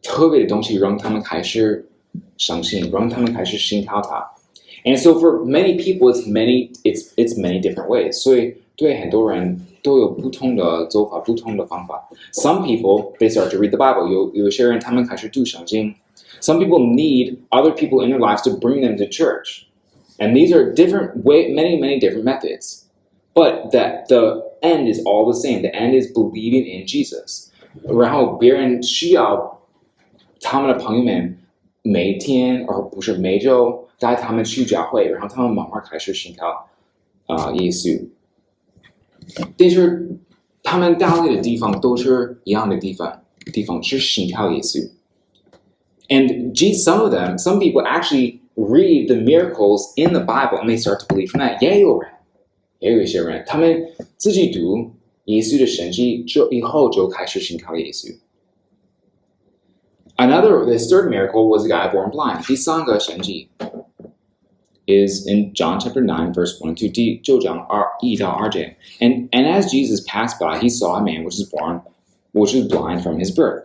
特别的东西，让他们开始相信，让他们开始信靠他。And so for many people, it's many different ways. 所以对很多人都有不同的做法，不同的方法。Some people, they start to read the Bible. 有些人他们开始读圣经。Some people need other people in their lives to bring them to church. And these are many different methods. But the end is all the same. The end is believing in Jesus. 然后别人需要他们的朋友们每天，而不是每周带他们去教会，然后他们慢慢开始信靠耶稣。但是他们到的地方都是一样的地方是信靠耶稣。And some people actually read the miracles in the Bible and they start to believe from that. 也有一些人，他们自己读耶稣的神迹，以后就开始信靠耶稣。This third miracle was a guy born blind. 第三个神迹 is in John chapter 9, verse 1 to 9章1到2节. And as Jesus passed by, he saw a man which was blind from his birth.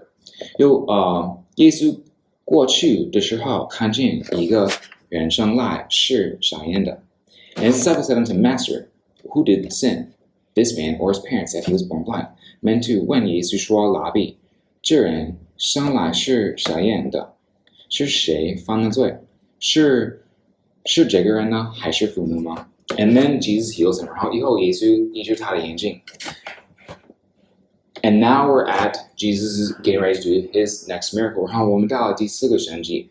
耶稣过去的时候，看见一个人生来是傻眼的。And his disciples said unto him, Master, who did sin, this man or his parents, that he was born blind? 门徒问耶稣说：“拉比，这人生来是傻眼的，是谁犯了罪？是这个人呢，还是父母吗？” And then Jesus heals him. 然后以后耶稣医治他的眼睛。And now we're at Jesus is getting ready to do his next miracle. 然后我们到了第4个神迹。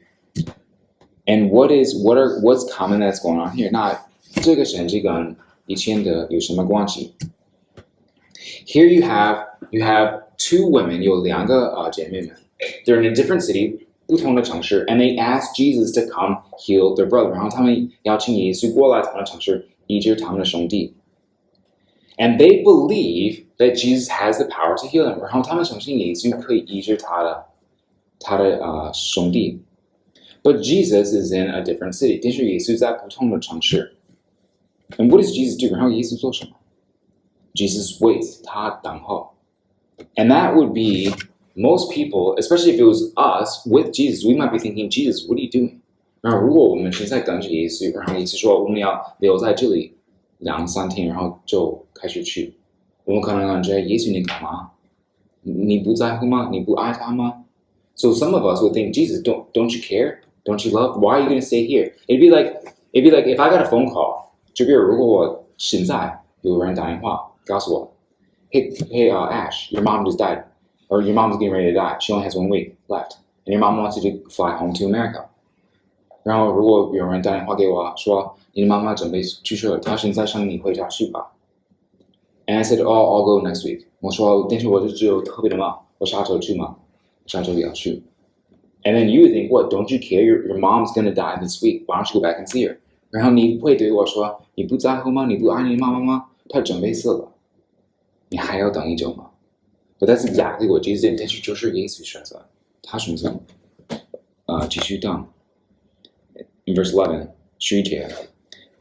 And what's common that's going on here? 那这个神迹跟以前的有什么关系 Here you have two women, 有两个姐妹们 They're in a different city, 不同的城市 and they asked Jesus to come heal their brother. 然后他们邀请耶稣过来他们的城市医治他们的兄弟 And they believe that Jesus has the power to heal them. 然后他们相信耶稣可以医治他的兄弟 But Jesus is in a different city. 但是耶稣在不同的城市 And what does Jesus do? 然后耶稣做什么 Jesus waits, 他等候 And that would be most people, especially if it was us with Jesus, we might be thinking, Jesus, what are you doing? 然后如果我们现在跟着耶稣，然后耶稣说我们要留在这里2-3天，然后就开始去，我们可能觉得耶穌你幹嘛？你不在乎嗎？你不愛他嗎？ So some of us would think, Jesus, don't you care? Don't you love? Why are you going to stay here? It'd be like if I got a phone call, 就比如如果我现在有人打电话告诉我 Hey, Ash, your mom just died. Or your mom's getting ready to die. She only has 1 week left. And your mom wants you to fly home to America. 然后如果有人打电话给我说你的妈妈准备去世了，她现在想你回家去吧 And I said, I'll go next week. 我说但是我就只有特别的忙，我下周去吗？下周也要去 And then you would think, what, don't you care? Your mom's going to die this week. Why don't you go back and see her? 然后你会对我说你不在乎吗？你不爱你的妈妈吗？她准备死了，你还要等1周吗？ But that's exactly what Jesus did. 但是就是耶稣选择，他选择继续等。In verse 11, 11节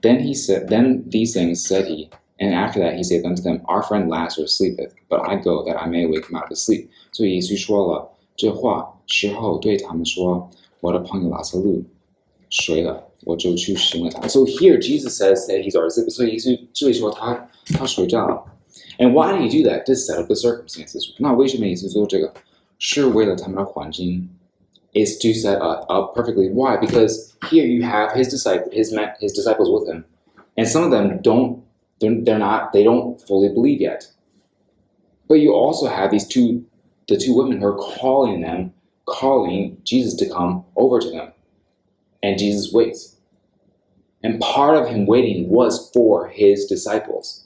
Then these things said he, and after that he saith unto them, Our friend Lazarus sleepeth, but I go that I may awake him out of his sleep. 所以耶稣说了这话之后，对他们说：“我的朋友拉撒路睡了，我就去醒了他。” So here Jesus says that he's already sleeping. 所以耶稣这里说他睡觉了。And why did he do that? To set up the circumstances. 那为什么耶稣做这个？是为了他们的环境 is to set up perfectly. Why? Because here you have his disciples with him, and some of them they don't fully believe yet. But you also have the two women who are calling Jesus to come over to them, and Jesus waits. And part of him waiting was for his disciples.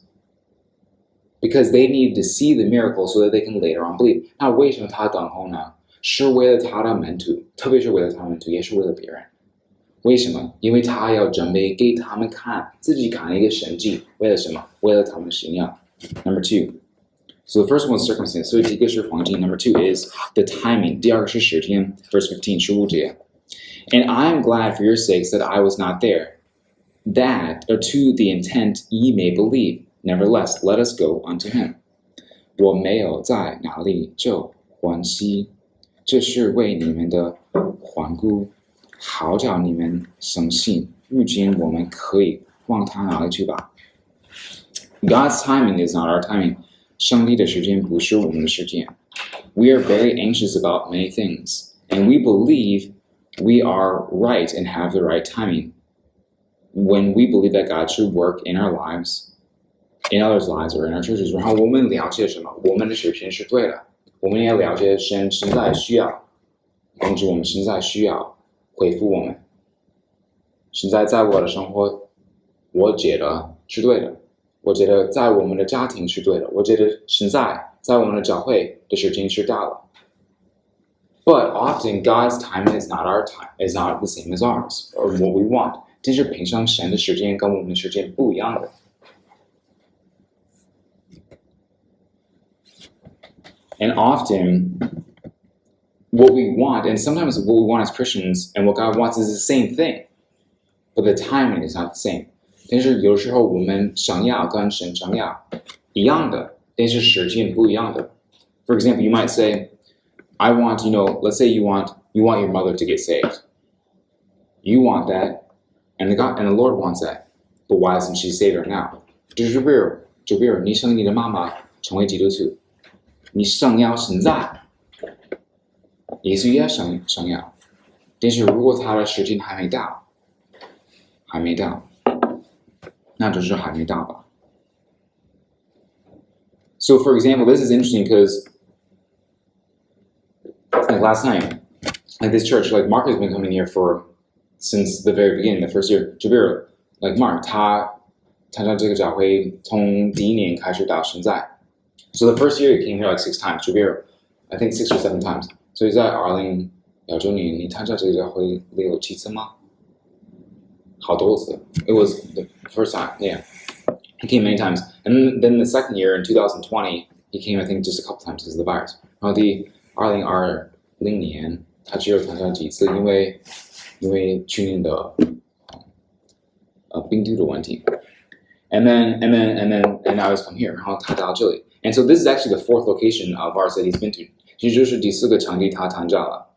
Because they need to see the miracle so that they can later on believe. 那为什么他等候呢？是为了他的门徒，特别是为了他的门徒，也是为了别人。为什么？因为他要准备给他们看，自己看一个神迹。为了什么？为了他们的信仰。Number 2. So the first one is circumstance. 所以第一个是环境。Number 2 is the timing. 第二个是时间。Verse 15, 15节。And I am glad for your sakes that I was not there, that or to the intent ye may believe. Nevertheless, let us go unto him. 我没有在哪里就欢喜，这是为你们的缘故，好叫你们相信。如今我们可以往他哪里去吧 God's timing is not our timing. 上帝的时间不是我们的时间。We are very anxious about many things, and we believe we are right and have the right timing. When we believe that God should work in our lives, in others' lives or in our churches, 然后我们了解什么？我们的时间是对的。我们也了解神现在需要帮助我们，现在需要恢复我们。现在在我的生活，我觉得是对的。我觉得在我们的家庭是对的。我觉得现在我们的教会的时间是到了。But often God's timing is not our time, is not the same as ours, or what we want. 但是平常神的时间跟我们的时间不一样的。And often, what we want, and sometimes what we want as Christians and what God wants is the same thing, but the timing is not the same. 但是有时候我们想要跟神想要一样的，但是时间不一样的。For example, you might say, I want, let's say you want your mother to get saved. You want that, and the Lord wants that. But why isn't she saved right now? 就比如你想你的妈妈成为基督徒。你想要现在，耶稣也想要，但是如果他的时间还没到，那就是还没到吧。So for example, this is interesting because like last night, like this church, like Mark has been coming here since the very beginning, the first year. 就比如 like Mark, 他在这个教会从第1年开始到现在。So the first year he came here like 6 times, 主编 I think 6 or 7 times. 所以在2019年你参加这个教会6、7次吗？好多次。It was the first time, yeah. He came many times. And then the second year in 2020, he came I think just a couple times because of the virus. 然后第2020年他只有参加几次，因为去年的病毒的问题。And I was come here, 然后他到这里。And so this is actually the 4th location of ours that he's been to. 其实就是第4个场地他参加了。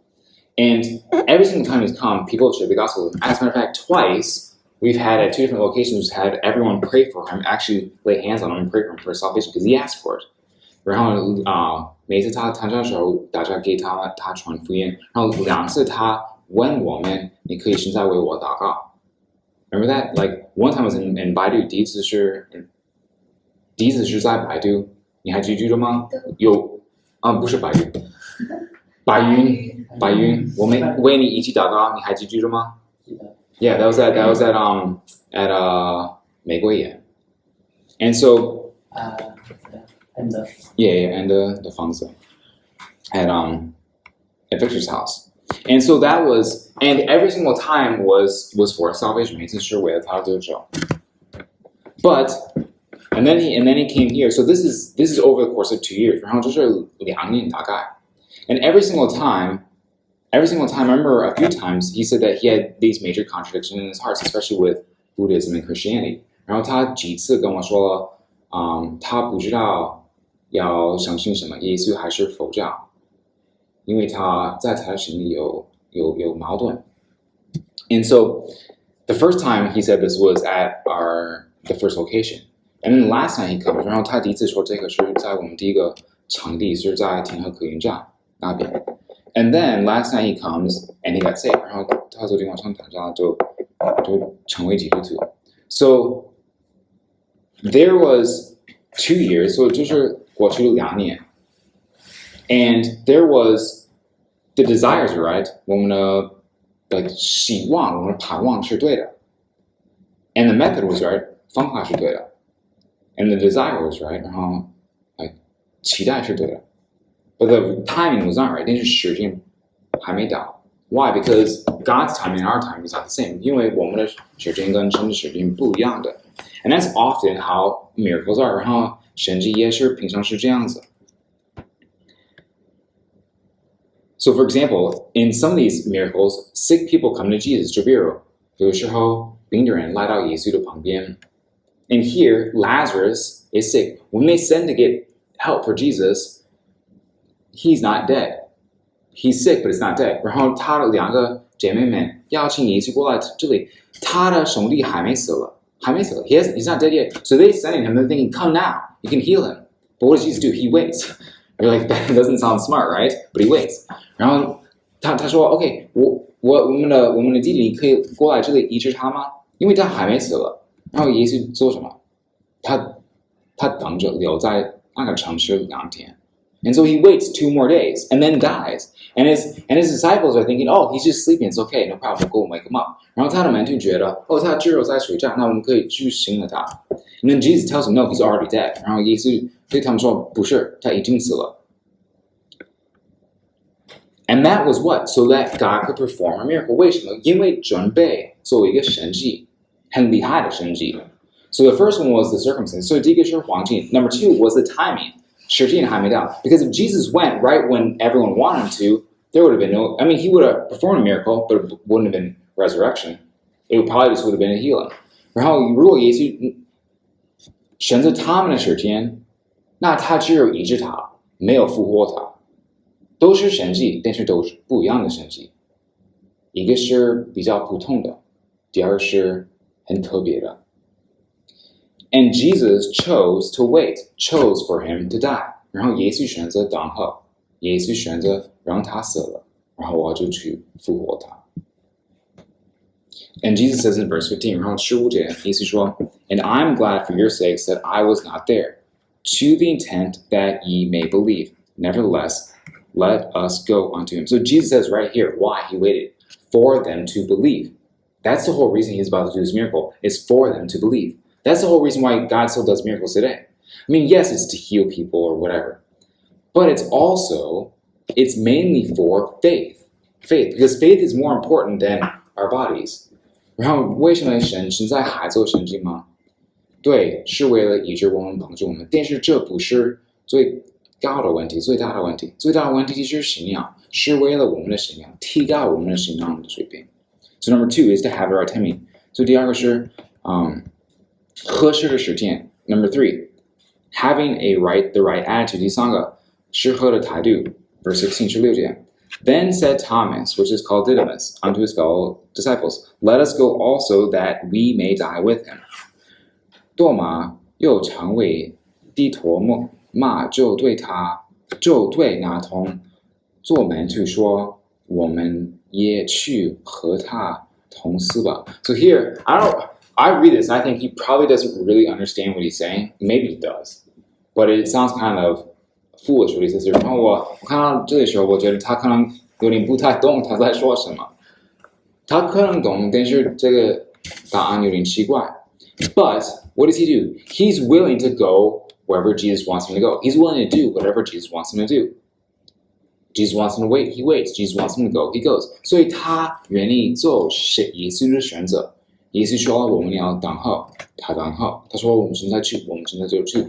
And every single time he's come, people share the gospel with him. As a matter of fact, twice we've had at 2 different locations had everyone pray for him, actually lay hands on him and pray for him for salvation because he asked for it. 然后每次他参加的时候，大家给他传福音。然后2次他问我们，你可以现在为我祷告。Remember that? Like one time was in Baidu， 第一次是在百度，你还记得吗？有不是百度，白云，我们为你一起祷告，你还记得吗？记得。Yeah, that was at 玫瑰园 and so and the 房子 at Victor's house. And so that was, and every single time was for salvation. 每次是为了他得救。But and then he came here. So this is over the course of 2 years. 然后就是2年大概。And every single time, I remember a few times he said that he had these major contradictions in his heart, especially with Buddhism and Christianity. 然后他几次跟我说了，他不知道要相信什么，耶稣还是佛教。因为他在他的心里有矛盾。And so the first time he said this was at the first location. And then the last time he comes, 然后他第一次说这个是在我们第一个场地是在天河客运站那边。And then last time he comes and he got saved. 然后他昨天晚上参加就成为基督徒。So there was 2 years, so 就是过去2年。And there was the desires are right. 我们的希望，我们的盼望是对的。And the method was right. 方法是对的。And the desire was right. 然后期待是对的。But the timing was not right. 但是时间还没到。Why? Because God's timing and our timing is not the same. 因为我们的时间跟神的时间不一样的。And that's often how miracles are. 然后神迹也是平常是这样子。So, for example, in some of these miracles, sick people come to Jesus. 就比如有时候病的人来到耶稣的旁边。And here, Lazarus is sick. When they send to get help for Jesus, he's not dead. He's sick, but he's not dead. 然后他的2个姐妹们邀请耶稣过来这里，他的兄弟还没死了。He's not dead yet. So they sending him, they're thinking, come now, you can heal him. But what does Jesus do? He waits. You're like, that doesn't sound smart, right? But he waits. 然后他说 OK, 我们的弟弟可以过来这里医治他吗？因为他还没死了。然后耶稣做什么？他等着留在那个城市2天。And so he waits 2 more days and then dies. And his disciples are thinking, oh, he's just sleeping. It's okay, no problem. We'll go wake him up. 然后他的门徒觉得，他只有在睡觉，那我们可以去醒了他。And then Jesus tells him, no, he's already dead. 然后耶稣对他们说，不是，他已经死了。And that was what? So that God could perform a miracle. 为什么？因为准备做一个神迹，很厉害的神迹。So the first one was the circumstance. So 第一个是环境。Number 2 was the timing. 时间还没到。Because if Jesus went right when everyone wanted him to, there would have been no. I mean, he would have performed a miracle, but it wouldn't have been resurrection. It would probably just would have been a healing. 然后如果耶稣选择他们的时间，那他只有医治他，没有复活他。都是神迹，但是都是不一样的神迹。一个是比较普通的，第二是很特别的。And Jesus chose to wait, chose for him to die. 然后耶稣选择等候，耶稣选择让他死了，然后我就去复活他。And Jesus says in verse 15, 然后15节，耶稣说 And I'm glad for your sakes that I was not there, to the intent that ye may believe. Nevertheless, let us go unto him. So Jesus says right here why he waited. For them to believe. That's the whole reason he's about to do this miracle, is for them to believe. That's the whole reason why God still does miracles today. I mean, yes, it's to heal people or whatever, but it's mainly for faith, because faith is more important than our bodies. 然后为什么神现在还做神迹吗？对，是为了医治我们、帮助我们，但是这不是最高的问题，最大的问题，最大的问题就是信仰，是为了我们的信仰，提高我们的信仰的水平。So number 2 is to have the right timing. 所以第二个是合适的时间。Number 3, having the right attitude. 第三个适合的态度。Verse 16 16节。Then said Thomas, which is called Didymus, unto his fellow disciples, Let us go also, that we may die with him. 多马又常为地陀骂，就对那同做门徒说，我们也去和他同死吧。So here, I read this, I think he probably doesn't really understand what he's saying. Maybe he does, but it sounds kind of foolish what he says here. 然后我看到这里的时候，我觉得他可能有点不太懂他在说什么。他可能懂，但是这个答案有点奇怪。But what does he do? He's willing to go wherever Jesus wants him to go. He's willing to do whatever Jesus wants him to do. Jesus wants him to wait, he waits. Jesus wants him to go, he goes. 所以他愿意做耶稣的选择。耶稣说我们要等候，他等候。他说我们现在去，我们现在就去。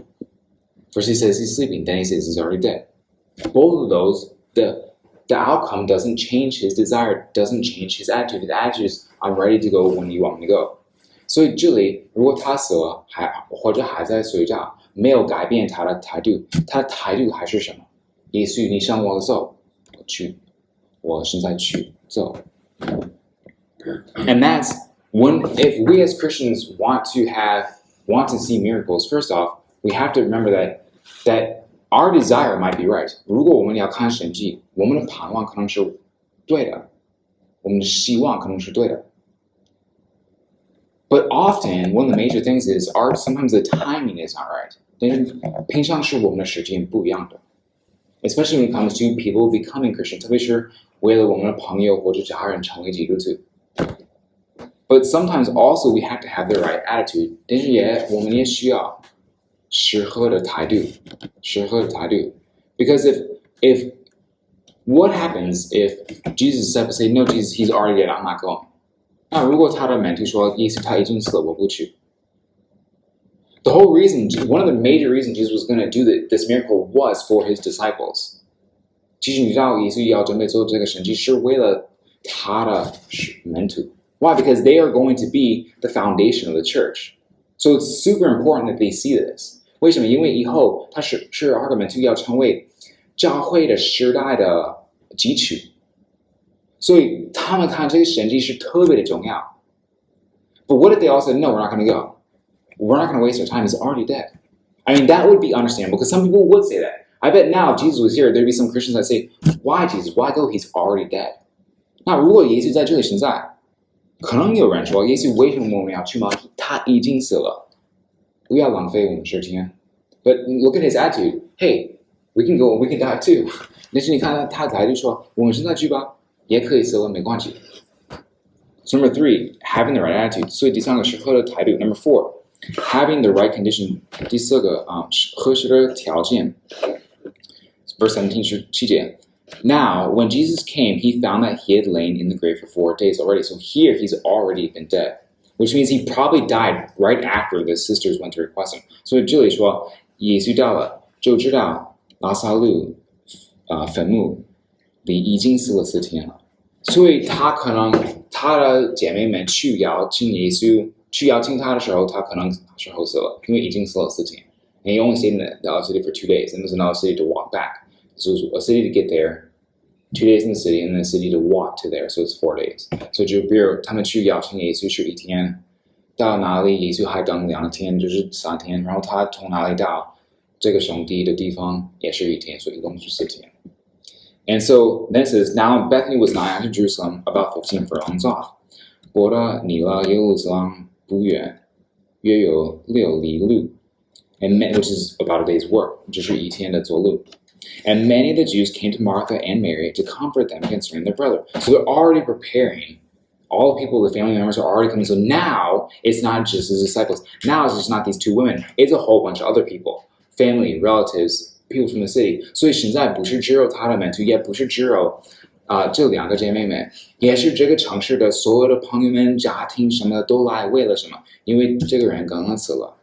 First he says he's sleeping, then he says he's already dead. Both of those, the outcome doesn't change his desire, doesn't change his attitude. His attitude is, I'm ready to go when you want me to go. 所以这里，如果他死了，或者还在睡觉，没有改变他的态度，他的态度还是什么？耶稣，你向我走，我现在去走。And that's if we as Christians want to see miracles, first off, we have to remember that our desire might be right. 如果我们要看神迹，我们的盼望可能是对的，我们的希望可能是对的。But often, one of the major things is sometimes the timing is not right. 但是平常是我们的时间不一样的。Especially when it comes to people becoming Christian, 特别是为了我们的朋友或者家人成为基督徒。But sometimes also we have to have the right attitude. 但是我们也需要适合的态度。Because if what happens if Jesus' disciples say, No, Jesus, he's already dead, I'm not going. 那如果他的门徒说耶稣他已经死了，我不去。The whole reason, one of the major reasons Jesus was going to do this miracle was for his disciples. 其实你知道耶稣要准备做这个神迹是为了他的门徒。Why? Because they are going to be the foundation of the church. So it's super important that they see this. 为什么？因为以后他12个门徒要成为教会的时代的基础。所以他们看这个神迹是特别的重要。But what if they all said, No, we're not going to go. We're not going to waste our time. He's already dead. I mean, that would be understandable because some people would say that. I bet now if Jesus was here, there'd be some Christians that say, Why, Jesus? Why go? He's already dead. 那如果耶稣在这里现在，可能有人说，耶稣为什么我们要去吗？他已经死了，不要浪费我们时间。But look at his attitude. Hey, we can go, we can die too. 但是你看他态度说，我们现在去吧。也可以死了，没关系。So number 3, having the right attitude. 所以第三个是合的态度。Number 4, having the right condition. 第四个合适的条件。Verse 17 17节。Now, when Jesus came, he found that he had lain in the grave for 4 days already. So here he's already been dead, which means he probably died right after the sisters went to request him. 所以这里说，耶稣到了，就知道拉撒路坟墓里已经死了4天了，所以他可能他的姐妹们去邀请耶稣，去邀请他的时候，他可能是后死了，因为已经死了4天。And he only stayed in the other city for 2 days, and there's another city to walk back. So it's a city to get there, 2 days in the city, and then a city to walk to there. So it's 4 days. So 就比如他们去邀请耶稣是1天，到哪里耶稣还等2天，就是3天，然后他从哪里到这个圣地的地方也是1天，所以一共是4天。And so then it says, Now Bethany was nigh unto Jerusalem, about 15 furlongs off. 过了尼了耶路撒冷不远，约有6里路， which is about a day's work, 就是1天的走路。And many of the Jews came to Martha and Mary to comfort them concerning their brother. So they're already preparing. All the people, the family members are already coming. So now it's not just his disciples. Now it's just not these 2 women. It's a whole bunch of other people. family, relatives, people from the city. 所以现在不是只有他的门徒，也不是只有这2个姐妹们，也是这个城市的所有的朋友们、家庭什么的都来，为了什么？因为这个人刚刚死了。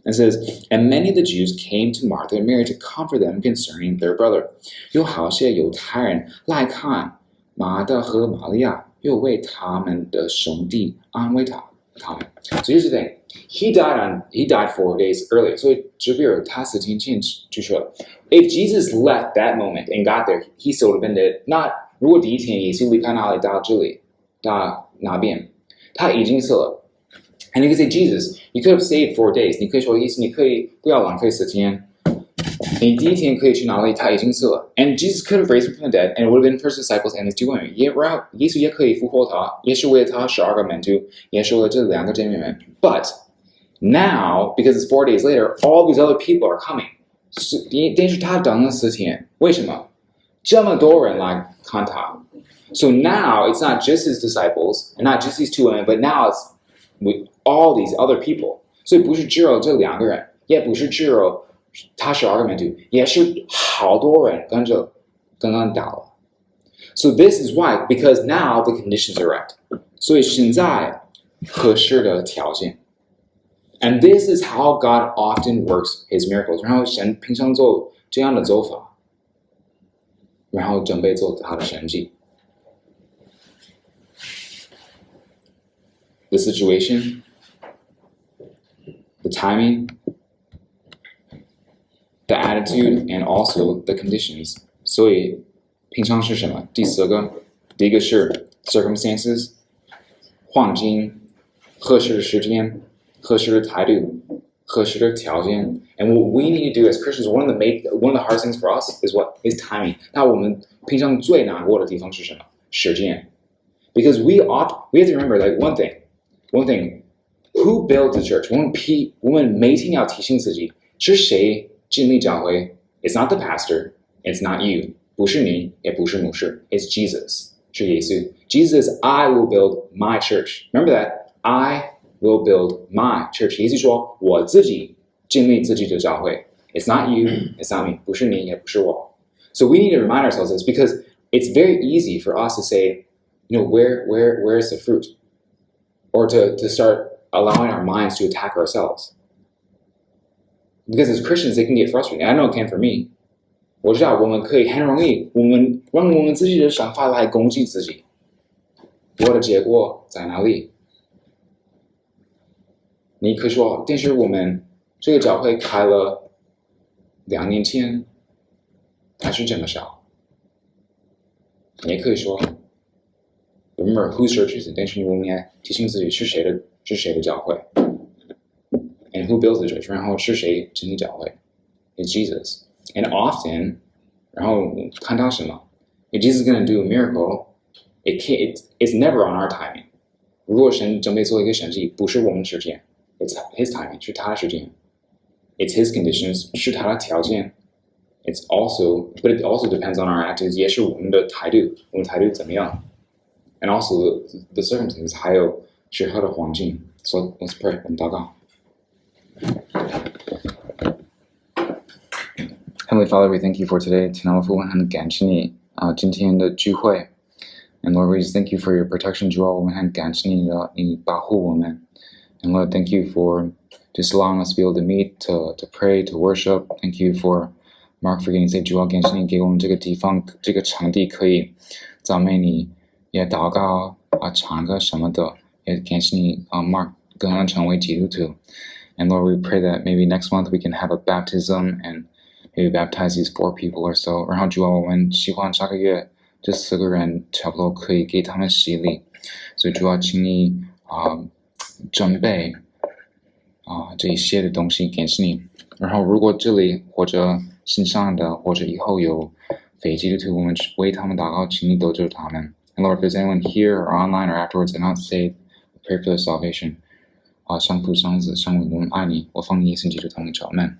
It says, and many of the Jews came to Martha and Mary to comfort them concerning their brother. 有好些犹太人来看马大和玛利亚，又为他们的兄弟安慰他们。So here's the thing. He died 4 days earlier. 所以只比如他4天前去世了。If Jesus left that moment and got there, he still would have been dead. 那如果第一天耶稣离开那里到这里，到哪边，他已经死了。And you can say, Jesus, you could have stayed 4 days. 你可以说，耶稣，你可以不要浪费4天。你第一天可以去哪里？他已经死了。And Jesus could have raised him from the dead, and it would have been for his disciples and his 2 women. 然后耶稣也可以复活他，也是为了他12个门徒，也是为了这2个姐妹们。But now, because it's 4 days later, all these other people are coming. 但是他等了4天，为什么？这么多人来看他。So now it's not just his disciples, and not just these 2 women, but now it's with all these other people. 所以不是只有这2个人，也不是只有他12个门徒，也是好多人跟着刚刚到了。So this is why, because now the conditions are right. 所以现在合适的条件。And this is how God often works his miracles. 然后神平常做这样的做法，然后准备做他的神迹。The situation, the timing, the attitude, and also the conditions. 所以平常是什么？第4个，第一个是 circumstances, 环境，合适的时间，合适的态度，合适的条件。And what we need to do as Christians, one of the hardest things for us is what? Is timing. 那我们平常最难过的地方是什么？时间。Because we have to remember like one thing, who builds the church? 我们每天要提醒自己，是谁建立教会？ It's not the pastor, it's not you. 不是你，也不是牧师。It's Jesus. 是耶稣。Jesus says, I will build my church. Remember that? I will build my church. 耶稣说，我自己建立自己的教会。It's not you, it's not me. 不是你，也不是我。So we need to remind ourselves this because it's very easy for us to say, where's the fruit? Or to start allowing our minds to attack ourselves. Because as Christians, it can get frustrating. I know it can for me. 我知道我们可以很容易，让我们自己的想法来攻击自己。我的结果在哪里？你可以说，但是我们这个教会开了2年前，还是这么少。你也可以说 ，Remember whose church is it？ 但是我们也提醒自己是谁的教会 ，and who builds the church？ 然后是谁建立教会 ？It's Jesus. And often, 然后看到什么 ？If Jesus is going to do a miracle, it's never on our timing. 如果神准备做一个神迹，不是我们时间 ，it's His timing， 是他的时间。It's His conditions， 是他的条件。But it also depends on our attitudes， 也是我们的态度，我们态度怎么样 ？And also the circumstances， 还有适合的环境。So let's pray， 我们祷告。Heavenly Father, we thank you for today. 天父，我很感谢你今天的聚会。And Lord, we just thank you for your protection, 主啊，我们很感谢你保护我们。And Lord, thank you for just allowing us to be able to meet, to pray, to worship. Thank you for Mark for getting saved. 主啊，感谢你给我们这个地方、这个场地可以赞美你，也祷告唱歌什么的。也感谢你Mark 更能成为基督徒。And Lord, we pray that maybe next month we can have a baptism and maybe baptize these 4 people or so. 然后主啊，我们希望下个月这4个人差不多可以给他们洗礼。所以主啊，请你准备这一些的东西，感谢你。然后如果这里或者线上的或者以后有非基督徒，我们为他们祷告，请你得救他们。And Lord, if there's anyone here or online or afterwards and not saved, we pray for their salvation. 圣父、圣子、圣灵，我们爱你，我奉你耶稣基督的名求，阿们。